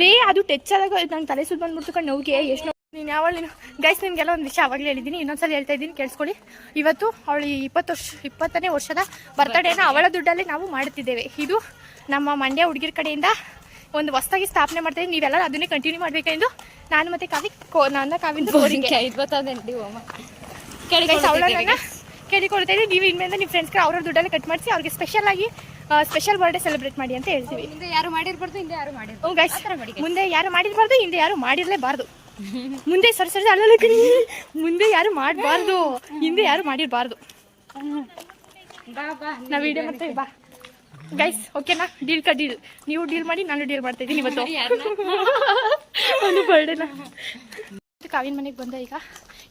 ಲೇ ಅದು ಟಚ್ ಆದಾಗ ನಂಗೆ ತಲೆ ಸುತ್ತ ಬಂದ್ಬಿಡ್ತು ಕಣ್ ನೋವಿಗೆ. ಎಷ್ಟು ನೀನು ಯಾವಳು ನೀನು ಗೈಸ್, ನಿಮ್ಗೆಲ್ಲ ಒಂದು ವಿಷಯ ಅವಾಗಲೇ ಹೇಳಿದ್ದೀನಿ, ಇನ್ನೊಂದ್ಸಲ ಹೇಳ್ತಾ ಇದ್ದೀನಿ ಕೇಳಿಸ್ಕೊಳ್ಳಿ. ಇವತ್ತು ಅವಳು 20ನೇ ವರ್ಷದ ಬರ್ತಡೇನ ಅವಳ ದುಡ್ಡಲ್ಲಿ ನಾವು ಮಾಡುತ್ತಿದ್ದೇವೆ. ಇದು ನಮ್ಮ ಮಂಡ್ಯ ಹುಡುಗಿರ ಕಡೆಯಿಂದ ಒಂದು ಹೊಸದಾಗಿ ಸ್ಥಾಪನೆ ಮಾಡ್ತಾ ಇದ್ದೀವಿ. ನೀವೆಲ್ಲ ಅದನ್ನೇ ಕಂಟಿನ್ಯೂ ಮಾಡಬೇಕೆಂದು ನಾನು ಮತ್ತೆ ನನ್ನ ಕಾವಿಂದ ಕೋರಿಕೆ ಅವಳನ್ನ ಕೇಳಿಕೊಳ್ತಾ ಇದ್ದೀವಿ. ನೀವು ಇನ್ಮೇಲೆ ನಿಮ್ಮ ಫ್ರೆಂಡ್ಸ್ಗೆ ಅವ್ರ ದುಡ್ಡಲ್ಲಿ ಕಟ್ ಮಾಡಿಸಿ ಅವ್ರಿಗೆ ಸ್ಪೆಷಲ್ ಬರ್ಡೇ ಸೆಲೆಬ್ರೇಟ್ ಮಾಡಿ ಅಂತ ಹೇಳ್ತೀವಿ. ಯಾರು ಮಾಡಿರ್ಬಾರ್ದು, ಹಿಂದೆ ಯಾರು ಮಾಡಿರ್ಬಾರ್ದು ಗೈಸ್. ಮುಂದೆ ಯಾರು ಮಾಡಿರ್ಬಾರ್ದು, ಹಿಂದೆ ಯಾರು ಮಾಡಿರ್ಲೇಬಾರ್ದು. ಮುಂದೆ ಸರಿ ಅಲ್ಲ, ಮುಂದೆ ಯಾರು ಮಾಡಬಾರ್ದು, ಹಿಂದೆ ಯಾರು ಮಾಡಿರಬಾರ್ದು. ನಾವು ವಿಡಿಯೋ ಮಾಡ್ತೇವೆ ಬಾ ಗೈಸ್, ಓಕೆನಾ? ಡೀಲ್ ನೀವು ಡೀಲ್ ಮಾಡಿ, ನಾನು ಡೀಲ್ ಮಾಡ್ತಾ ಇದ್ದೀನಿ ಇವತ್ತು. ಒಂದು ಬರ್ಡೇನ ಕಾವಿನ ಮನೆಗೆ ಬಂದ. ಈಗ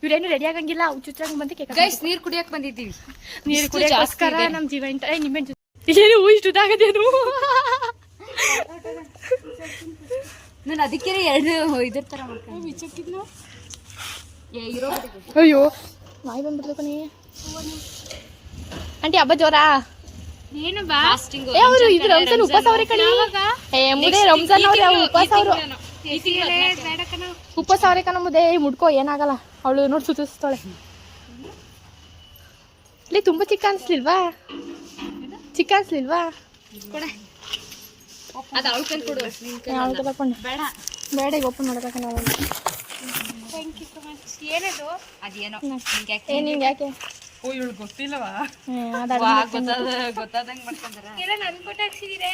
ಇವ್ರೇನು ರೆಡಿ ಆಗಂಗಿಲ್ಲ, ಹುಚ್ಚುಚ್ಚಾಗಿ ಬಂದು ಗೈಸ್ ನೀರು ಕುಡಿಯಕ್ಕೆ ಬಂದಿದ್ದೀವಿ. ನೀರು ಕುಡಿಯೋಸ್ಕರ ನಮ್ಮ ಜೀವ ನಿಮ್ಮೆ ಏನು ಇಷ್ಟುದಾಗದೇನು. ನಾನು ಅದಕ್ಕೆ ಎರಡು ಇದ್ರ ಥರ ಅಯ್ಯೋ ನಾಯಿ ಬಂದ್ಬಿಡ್ತು ಕಣಿ. ಆಂಟಿ ಹಬ್ಬ ಜೋರಾ? ಏನು ಬಾ ಅವರು ಇದು ರಂಜಾನ್ ಉಪವಾಸ ಅವ್ರೆ ಕಣಿ. ಮುದೆ ರಂಜಾನ್ ಅವ್ರೆ ಉಪವಾಸ ಅವರು, ಉಪವಾಸ ಅವ್ರೆ ಕಣ. ಮುದೆ ಮುಡ್ಕೋ, ಏನಾಗಲ್ಲ. ಅವಳು ನೋಡಿ ಸುತ್ತಿಸ್ತಾಳೆ. ಇಲ್ಲಿ ತುಂಬಾ ಚಿಕ್ಕ ಅನ್ಸ್ಲಿಲ್ವಾ? ಅದು ಅವಳು ಕೈ ಕೊಡು. ಬೇಡ, ಈಗ ಓಪನ್ ಮಾಡಬೇಕ ನಾವು. ಏನದು ಅದೇನೋ ನಿಂಗೆ ಯಾಕೆ ಗೊತ್ತಿಲ್ಲವಾ? ಗೊತ್ತಾದಂಗೆ ಮಾಡ್ಕೊಂಡ್ರ ಎಲ್ಲ ನನ್ ಕೊಟ್ಟು ಹಾಕ್ಸಿದೀರೇ.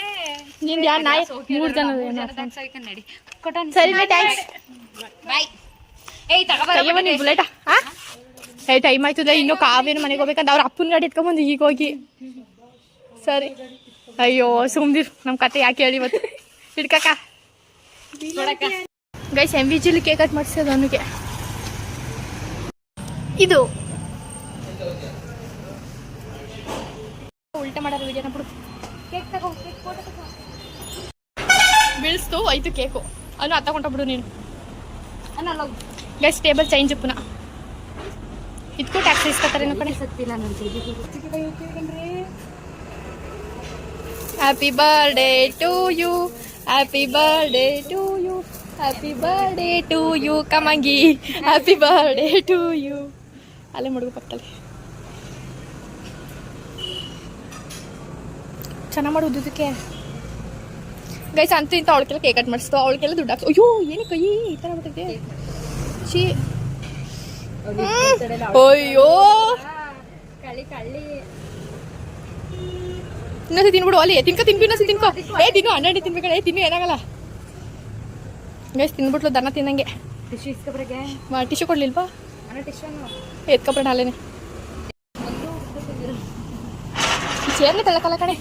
ನಿಂದು ಯಾರು ನಾಯಿ 3 ಜನ ನಡಿ. ಸರಿ ಥ್ಯಾಂಕ್ಸ್. ಬಾಯ್. ಏಯ್ ತಗೋಬನ್ನಿ ಬುಲೆಟಾ. ಏ ಟೈಮ್ ಆಯ್ತದೆ, ಇನ್ನೂ ಕಾವೇನು ಮನೆಗೆ ಹೋಗ್ಬೇಕಂತ ಅವ್ರ ಅಪ್ಪನ ಗಾಡಿ ಎತ್ಕೊಂಬಂದು ಈಗ ಹೋಗಿ. ಸರಿ. ಅಯ್ಯೋ ಸುಮ್ದಿರು, ನಮ್ಮ ಕತೆ ಯಾಕೆ ಹೇಳಿ ಇವತ್ತು. ಹಿಡ್ಕಕ್ಕ ಗೈಸ್. MVGಲಿ ಕೇಕ್ ಕಟ್ ಮಾಡಿಸೋದು ಅವನಿಗೆ. ಇದು ಉಲ್ಟಾ ಮಾಡೋದು ವಿಡಿಯೋನ ಬಿಡು. ಕೇಕ್ ತಗೋ, ಕೇಕ್ ಫೋಟೋ ತಗೋ. ಬೀಳಿಸ್ತು ಆಯ್ತು ಕೇಕು. ಅವನು ಹತ್ತಕೊಂಡೋಗ್ಬಿಡು ನೀನು. ಗೈಸ್ ಟೇಬಲ್ ಚೇಂಜ್ ಪುನಃ. ಇದಕ್ಕೂ ಟ್ಯಾಕ್ಸ್ ಇಸ್ಕೊತಾರೆ ಕಡೆ. ಸತ್ತಿಲ್ಲ ನನ್ನ happy birthday to you, happy birthday to you, happy birthday to you. ಕಮಂಗಿ ಹ್ಯಾಪಿ ಬರ್ಡೇ ಟು ಯು. ಅಲ್ಲೇ ಮುಡುಗು ಪಕ್ಕದಲ್ಲಿ ಚೆನ್ನಾಗಿ ಮಾಡುವುದಕ್ಕೆ ಗೈಸ್. ಅಂತೂ ಇಂತ ಅವಳಿಗೆಲ್ಲ ಕೇಕ್ ಕಟ್ ಮಾಡಿಸ್ತು, ಅವಳಿಗೆಲ್ಲ ದುಡ್ಡು ಹಾಕ್ತು. ಅಯ್ಯೋ ಏನು ಕೈ ಈ ಥರ ಬಿಟ್ಟಿದೆ. ಅಯ್ಯೋ ಇನ್ನೊಂದು ತಿನ್ಬಿಡು. ಅಲ್ಲಿ ತಿನ್ಕೊ ಇನ್ನೊಂದು ತಿನ್ಕೊ. ತಿನ್ನು ಹನ್ನೆರಡು ತಿನ್ಬೇಕಲ್ಲ. ತಿನ್ನು ಏನಾಗಲ್ಲ ಗೈಸ್. ತಿನ್ಬಿಟ್ಲು ದನ ತಿನ್ನಂಗೆ. ಟಿಶ್ಯೂ ಕೊಡ್ಲಿಲ್ವಾ? ಎತ್ಕೊಬೇಡ ಅಲ್ಲೇನೆ. ಚೇರ್ಲೆ ತಳ್ಳಕಲ್ಲ ಕಡೆ.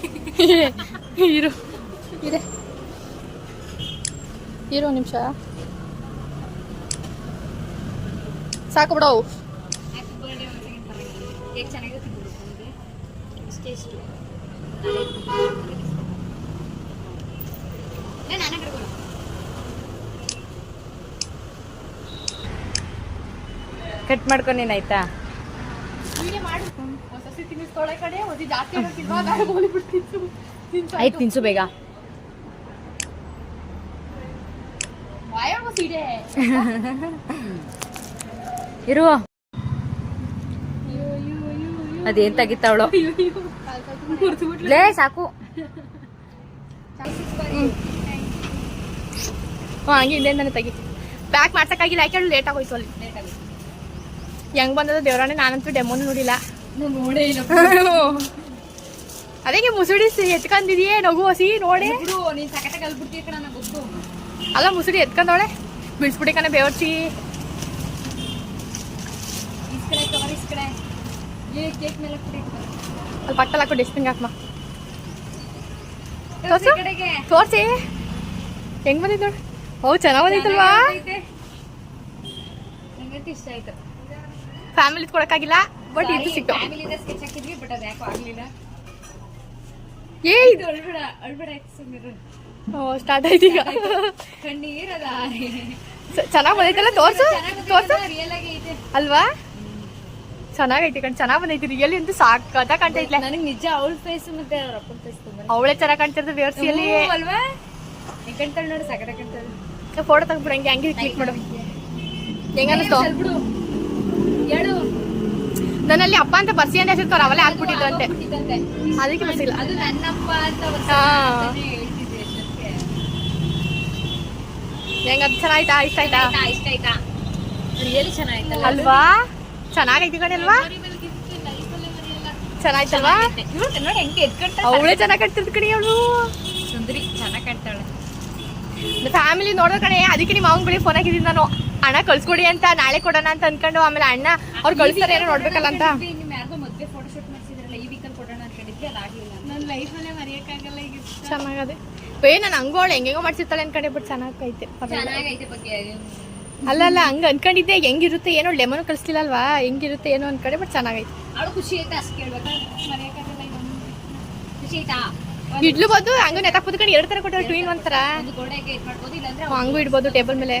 ಇರು ಒಂದು ನಿಮಿಷ ಸಾಕು ಬಿಡವು. ಕಟ್ ಮಾಡ್ಕೊಂಡೇನಾಯ್ತಾ? ಆಯ್ತು ತಿನ್ಸು ಬೇಗ. ಇರುವ ಅದೇನ್ ತೆಗಿತಾವಳು ಲೇ ಸಾಕು. ಹಂಗೆ ಹಿಂದೆ ತೆಗಿ. ಪ್ಯಾಕ್ ಮಾಡ್ಸಕ್ಕಾಗಿಲ್ಲ, ಯಾಕೆ ಲೇಟ್ ಆಗೋಯ್ತು. ಅಲ್ಲಿ ಹೆಂಗ್ ಬಂದದ ದೇವರಾಣೆ. ನಾನಂತೂ ಡೆಮೋನು ನೋಡಿಲ್ಲ. ಅದಕ್ಕೆ ಮುಸುಡಿ ಎತ್ಕೊಂಡಿದೀಯೇ ನಗು ಹಸಿ ನೋಡಿ. ಅಲ್ಲ ಮುಸುಡಿ ಎತ್ಕೊಂಡವಳೆ, ಬಿಡಿಸ್ಬಿಡಿ ಕಣ ಬೇವರ್ಸಿ. ಅಲ್ಲಿ ಪಕ್ಕದಲ್ಲಿ ಹಾಕೋ ಡಸ್ಟ್ಬಿನ್ಗೆ ಹಾಕಮ್ಮ. ತೋರ್ಸು ಈ ಕಡೆಗೆ. ತೋರಿಸಿ ಹೆಂಗ್ ಬಂದಿದ್ದು ನೋಡಿ. ಹೌದು ಚೆನ್ನಾಗಿ ಬಂದಿತ್ತಲ್ವಾ? ನಂಗಂತೂ ಇಷ್ಟ ಆಯ್ತು. ಫ್ಯಾಮಿಲಿ ಕೊಡಕ್ಕಾಗಿಲ್ಲ ಬಟ್ ಇದು ಸಿಕ್ತು. ಫ್ಯಾಮಿಲಿದ ಸ್ಕೆಚ್ ಹಾಕಿದ್ವಿ ಬಟ್ ಅದು ಯಾಕೋ ಆಗ್ಲಿಲ್ಲ. ಏ ಇದು ಅಳ್ಬೇಡ ಸುಮ್ಮನೆ ಸ್ಟಾರ್ಟ್ ಆಯ್ತು ಈಗ. ಕಣ್ಣೀರದ ಚೆನ್ನಾಗಿ ಬಂದೈತಲ್ಲ? ತೋರ್ಸು ತೋರ್ಸು. ರಿಯಲ್ ಆಗಿ ಐತೆ ಅಲ್ವಾ? ಚೆನ್ನಾಗೈತಿ ಕಣ್, ಚೆನ್ನಾಗಿ ಬಂದೈತಿ. ರಿಯಲಿ ಅಂತೂ ಸಾಕತ್ತ ಕಾಣ್ತೈತ್ಲೆ. ನನಗೆ ನಿಜ ಅವಳ ಫೇಸ್ ಮತ್ತೆ ಅವ್ರ ಅಪ್ಪನ ಫೇಸ್ ತುಂಬಾ ಅವಳೇ ಚೆನ್ನಾಗಿ ಕಾಣ್ತಿರ್ತದೆ ಬೇರ್ಸಿಯಲ್ಲಿ ಅಲ್ವಾ? ಹೆಂಗಂತಾಳೆ ನೋಡಿ, ಸಕರ ಕಂತಾಳೆ. ಫೋಟೋ ತೆಗ್ಬಿಡು. ಹಂಗೆ ಕ್ಲಿಕ್ ಮಾಡು. ಹೆಂಗನ್ನಿಸ್ತು? ಬಿಡು ಹೇಳು. ನನ್ನಲ್ಲಿ ಅಪ್ಪ ಅಂತ ಬರ್ಸಿ ಅಂತ ಹೆಸರು ಅವಲೇ ಹಾಕ್ಬಿಟ್ಟಿದ್ದು ಅಂತೆ, ಅದಕ್ಕೆ ಬರ್ಸಿಲ್ಲ. ಅದು ನನ್ನಪ್ಪ ಅಂತ ಹಾ. ಹೇಳ್ತಿದ್ದೆ ಅಷ್ಟೊತ್ತಿಗೆ. ಹೆಂಗದು ಚೆನ್ನಾಯ್ತಾ? ಇಷ್ಟ ಆಯ್ತಾ? ಇಷ್ಟ ಆಯ್ತಾ? ರಿಯಲಿ ಚೆನ್ನಾಯ್ತಲ್ಲ ಅಲ್ವಾ? ಚೆನ್ನಾಗೈತಿ ಕಣೆ ಅಲ್ವಾ? ಚೆನ್ನಾಯ್ತಲ್ವಾ? ನೋಡಿ ಹೆಂಗೆ ಎದ್ಕೊಂಡ ಅವಳೇ ಚೆನ್ನಾಗಿ ಕಾಣ್ತಿರ್ತ ಕಣೆ ಅವಳು. ಸುಂದರಿ ಚೆನ್ನಾಗಿ ಕಾಣ್ತಾಳೆ. ಫ್ಯಾಮಿಲಿ ನೋಡೋ ಕಣೆ, ಅದಕ್ಕೆ ನಿಮ್ಮ ಅವ್ನ ಬಳಿ ಫೋನ್ ಹಾಕಿದ್ದೀನಿ ನಾನು. ಹಣ ಕಳ್ಸ್ಕೊಡಿ ಅಂತ, ನಾಳೆ ಕೊಡೋಣ ಅಂತ ಅನ್ಕೊಂಡು. ಆಮೇಲೆ ಅಣ್ಣ ಅವ್ರು ಕಳಿಸ್ತಾರೆ ಏನೋ ನೋಡ್ಬೇಕಲ್ಲ ಅಂತ. ನಿಮ್ ಯಾರಿಗೋ ಮದ್ವೆ ಫೋಟೋ ಶೂಟ್ ಮಾಡ್ಸಿದ್ರಲ್ಲ, ಈ ವೀಕಲ್ಲಿ ಕೊಡೋಣ ಅನ್ಕೊಂಡಿದ್ವಿ, ಅದಾಗ್ಲಿಲ್ಲ. ನನ್ನ ಲೈಫಲ್ಲೇ ಮರೆಯೋಕ್ಕಾಗಲ್ಲ ಈಗ. ಚೆನ್ನಾಗದೆ. ನಾನು ಹಂಗೋಳು ಹೆಂಗೆಂಗೋ ಮಾಡ್ಸಿರ್ತಾಳೆ ಅನ್ಕೊಂಡೆ, ಬಟ್ ಚೆನ್ನಾಗೈತೆ. ಚೆನ್ನಾಗೈತೆ ಬಗ್ಗೆ. ಅಲ್ಲ ಹಂಗ ಅನ್ಕೊಂಡಿದ್ದೆ ಹೆಂಗಿರುತ್ತೆ ಏನೋ. ಲೆಮನ್ ಕಳಿಸ್ತಿಲ್ಲ ಅಲ್ವಾ, ಹೆಂಗಿರುತ್ತೆ ಏನೋ ಅನ್ಕೊಂಡೆ, ಬಟ್ ಚೆನ್ನಾಗೈತೆ. ಅವಳು ಖುಷಿ ಐತೆ ಅಷ್ಟು ಕೇಳ್ಬೇಕಾ? ಮರೆಯೋಕ್ಕಾಗಲ್ಲ ಈಗ. ಖುಷಿ ಐತಾ? ಇಡ್ಲುಬೋದು ಹಂಗ ನೆತಾಕ್ ಕಡೆ 2 ತರ ಕೊಟ್ಟವ್ರೆ, ಟ್ವಿನ್ ಒಂಥರ. ಒಂದು ಗೋಡೆಗೆ ಇದು ಮಾಡ್ಬೋದು, ಇಲ್ಲಾಂದ್ರೆ ಹಂಗೂ ಇಡ್ಬೋದು ಟೇಬಲ್ ಮೇಲೆ.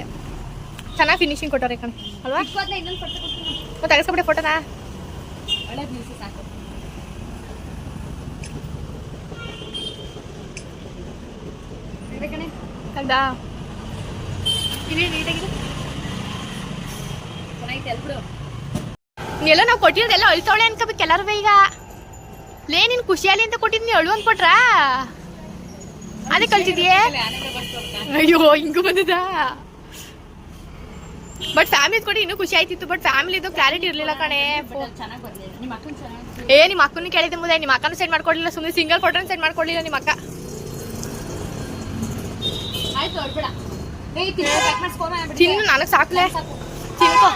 ಚೆನ್ನಾಗಿ ಫಿನಿಶಿಂಗ್ ಕೊಟ್ಟವ್ರೆ ಕಣೆ ಅಲ್ವಾ? ಇನ್ನೊಂದು ಫೋಟೋ ಕೊಡ್ತೀನಿ. ಮತ್ತೆ ತೆಗೆಸ್ಕೊಬಿಟ್ಟೆ ಫೋಟೋನ. ಒಳ್ಳೆ ದಿವಸ ಸಾಕು. ಕಣೆ ಹೌದಾ? ಇಲ್ಲಿ ನೀಟಾಗಿದೆ. ಚೆನ್ನಾಗೈತೆ ಅಲ್ಬಿಡು. ಎಲ್ಲ ನಾವು ಕೊಟ್ಟಿರೋದೆಲ್ಲ ಅಳ್ತಾವಳೆ ಅನ್ಕೋಬೇಕು ಎಲ್ಲರೂ ಈಗ. ಲೇ ನೀನ್ ಖುಷಿಯಾಲಿ ಅಂತ ಕೊಟ್ಟಿದ್ನಿ, ಅಳು ಅಂದ್ಕೊಟ್ರಾ? ಅದೇ ಕಳ್ಸಿದ್ಯೇ? ಅಯ್ಯೋ ಹಿಂಗೂ ಬಂದದ. ಬಟ್ ಫ್ಯಾಮಿಲಿ ಕೊಡಿ ಇನ್ನೂ ಖುಷಿ ಆಯ್ತಿತ್ತು, ಬಟ್ ಫ್ಯಾಮಿಲಿದು ಕ್ಲಾರಿಟಿ ಇರ್ಲಿಲ್ಲ ಕಣೆ. ಚೆನ್ನಾಗಿ ಬರ್ಲಿಲ್ಲ. ನಿಮ್ಮ ಅಕ್ಕನ ಚೆನ್ನಾಗಿ. ನಿಮ್ಮ ಅಕ್ಕನ ಕೇಳಿದ್ದೆ ಮುಂದೆ, ನಿಮ್ಮ ಅಕ್ಕನ ಸೆಂಡ್ ಮಾಡ್ಕೊಡ್ಲಿಲ್ಲ, ಸುಮ್ಮನೆ ಸಿಂಗಲ್ ಫೋಟೋನ ಸೆಂಡ್ ಮಾಡ್ಕೊಡ್ಲಿಲ್ಲ ನಿಮ್ಮ ಅಕ್ಕ. ಆಯ್ತು ಹೊಡ್ಬೇಡ. ಪ್ಯಾಕ್ ಮಾಡಿಸ್ಕೊಂಬ. ತಿನ್ನು, ನನಗೆ ಸಾಕ್ಲೆ. ತಿನ್ಕೋ.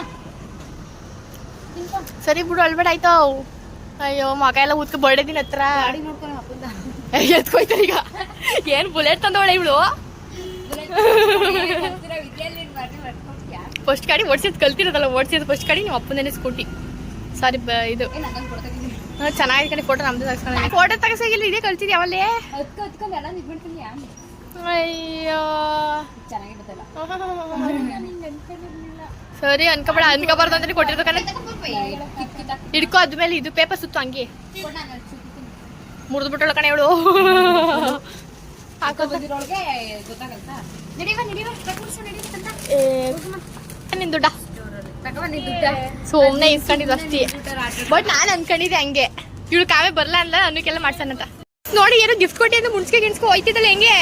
ಸರಿ ಬಿಡು, ಅಳ್ಬೇಡ ಆಯ್ತು. ಅಯ್ಯೋ ಮಗ ಎಲ್ಲ ಊದ್ಕ ಬರ್ಡೇ ದಿನ ಹತ್ರ ಗಾಡಿ ನೋಡ್ಕೊಂಡು ಹಾಕುದ ಎತ್ಕೊಯ್ತಾರೆ ಈಗ. ಏನ್ ಬುಲೆಟ್ ತಂದವಳೆ ಇವಳು. ಫಸ್ಟ್ ಗಾಡಿ ಓಡಿಸಿದ್ ಕಲ್ತಿರೋದಲ್ಲ, ಓಡಿಸಿದ್ ಫಸ್ಟ್ ಗಾಡಿ ನಿಮ್ಮ ಅಪ್ಪನೇನೆ ಸ್ಕೂಟಿ. ಸಾರಿ ಇದು ಚೆನ್ನಾಗಿದೆ ಕಡೆ. ಫೋಟೋ ನಮ್ದು ತಗ್ಸ್ಕೊಂಡು. ಫೋಟೋ ತಗಸಾಗಿಲ್ಲ, ಇದೇ ಕಲ್ತಿದ್ದೆ ಅವಲ್ಲೇ. ಅಯ್ಯೋ ಸರಿ ಅನ್ಕೋಬೇಡ, ಅನ್ಕೋಬಾರ್ದು ಅಂದ್ರೆ ಕೊಟ್ಟಿರ್ದು ಕಣ. ಹಿಡ್ಕೊ ಅದ್ಮೇಲೆ ಇದು ಪೇಪರ್ ಸುತ್ತು ಹಂಗೆ ಮುರಿದು ಬಿಟ್ಟಳ ಕಣೆ ಇವಳು. ನಿನ್ ದುಡ್ಡ ಸುಮ್ನೆ ಇಸ್ಕೊಂಡಿದ್ದು ಅಷ್ಟೇ. ಬಟ್ ನಾನ್ ಅನ್ಕೊಂಡಿದ್ದೆ ಹಂಗೆ, ಇವಳು ಕಾವೇ ಬರ್ಲ ಅಂದ ಅನ್ನಕ್ಕೆಲ್ಲ ಮಾಡ್ಸನಂತ. ನೋಡಿ ಏನೋ ಗಿಫ್ಟ್ ಕೊಟ್ಟಿ ಅಂತ ಮುಡ್ಸ್ಕೆ ಗಿಣ್ಸ್ಕೊ ಹೋಯ್ತಿದ್ದಲ್ಲ ಹೆಂಗೆ.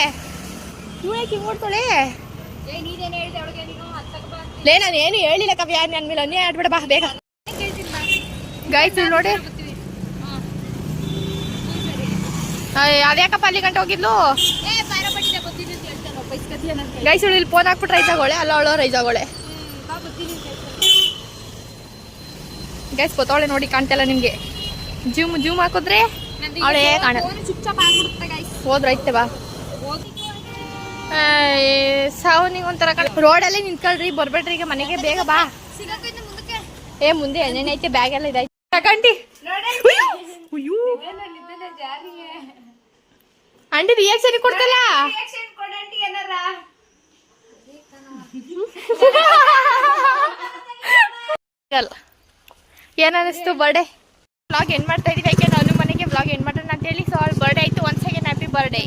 ಇವಳು ಯಾಕೆ ಹಿಂಗ್ ನೋಡ್ತಾಳೆ? ಲೇ ನಾನು ಏನು ಹೇಳಿಲ್ಲ ಕವ್ಯ, ನನ್ ಮೇಲೆ ಅನ್ನೇ ಆಡ್ಬೇಡ ಬಾ ಬೇಗ. ಗೈಸ್ ನೋಡಿ ಅದ್ಯಾಕಪ್ಪ ಅಲ್ಲಿ ಗಂಟೆ ಹೋಗಿದ್ಲು. ಗೈಸ್ ಇವಳು ಇಲ್ಲಿ ಫೋನ್ ಹಾಕ್ಬಿಟ್ಟು ರೈಸ್ ಆಗೋಳೆ, ಅಲ್ಲ ಅವಳು ರೈಸ್ ಆಗೋಳೆ. ಗೈಸ್ ಗೊತ್ತಾವಳೆ ನೋಡಿ, ಕಾಣ್ತಲ್ಲ ನಿಮ್ಗೆ. ಜೂಮ್ ಹಾಕಿದ್ರೆ ಅವಳೇ ಕಾಣ. ಹೋದ್ರೈತೆ ಬಾ. ಸಾವನಿಗೆ ಒಂಥರ ರೋಡಲ್ಲಿ ನಿಂತ್ಕೊಳ್ರಿ, ಬರ್ಬೇಡ್ರಿ ಈಗ ಮನೆಗೆ, ಬೇಗ ಬಾ. ಮುಂದೆ ಎಣ್ಣೆ ಐತೆ, ಬ್ಯಾಗ್ ಎಲ್ಲ ಇದಾಯ್ತು. ತಗೊಂಡಿ ಅಂಡಿ ರಿಯಾಕ್ಷನ್ ಕೊಡ್ತಲ್ಲ. ಏನನ್ನಿಸ್ತು ಬರ್ಡೇ ವ್ಲಾಗ್ ಎಂಡ್ ಮಾಡ್ತಾ ಇದೀವಿ. ಯಾಕೆ ನಾನು ಮನೆಗೆ ವ್ಲಾಗ್ ಎಂಡ್ ಮಾಡೋಣ ಅಂತ ಹೇಳಿ. ಸೊ ಅವಳು ಬರ್ಡೇ ಆಯ್ತು. Once again happy birthday.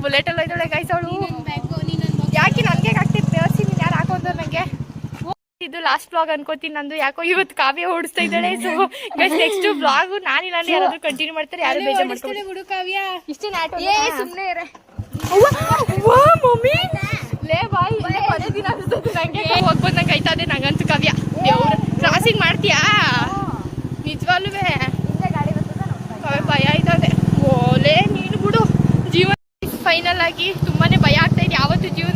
Bullet ಎಲ್ಲ ಇದ್ದಾಳೆ ಗೈಸ್ ಅವಳು. ಯಾಕೆ ನನಗೆ ಆಗ್ತಿತ್ತು ಬೇವರ್ಸಿ, ನೀನು ಯಾರು ಹಾಕೊಂಡ್ರು ನನಗೆ. ಇದು ಲಾಸ್ಟ್ ವ್ಲಾಗ್ ಅನ್ಕೋತೀನಿ ನಂದು. ಯಾಕೋ ಇವತ್ತು ಕಾವ್ಯ ಓಡಿಸ್ತಾ ಇದ್ದಾಳೆ. ಸೊ ಗೈಸ್ ನೆಕ್ಸ್ಟ್ ವ್ಲಾಗ್ ನಾನಿಲ್ಲ ಅಂದ್ರೆ ಯಾರಾದ್ರೂ ಕಂಟಿನ್ಯೂ ಮಾಡ್ತಾರೆ, ಯಾರು ಬೇಜಾರು ಮಾಡ್ತಾರೆ. ಇಷ್ಟೇ ಸುಮ್ಮನೆ ಇರ. ಮಮ್ಮಿ ಲೇ ಬಾಯ್, ಕೊನೆ ದಿನ ಅನ್ಸುತ್ತೆ ನಂಗೆ. ಹೋಗ್ಬೋದು ನಂಗೆ ಆಯ್ತಾ ಇದೆ ನಂಗಂತೂ. ಕಾವ್ಯ ದೇವ್ರು ಕ್ರಾಸಿಂಗ್ ಮಾಡ್ತೀಯಾ ನಿಜವಾಗ್ಲೂ? ಭಯ ಆಯ್ತದೆ. ಓಲೇ ನೀನು ಬಿಡು. ಜೀವನ ಫೈನಲ್ ಆಗಿ ತುಂಬಾನೇ ಭಯ ಆಗ್ತಾ ಇದೆ ಯಾವತ್ತು ಜೀವನ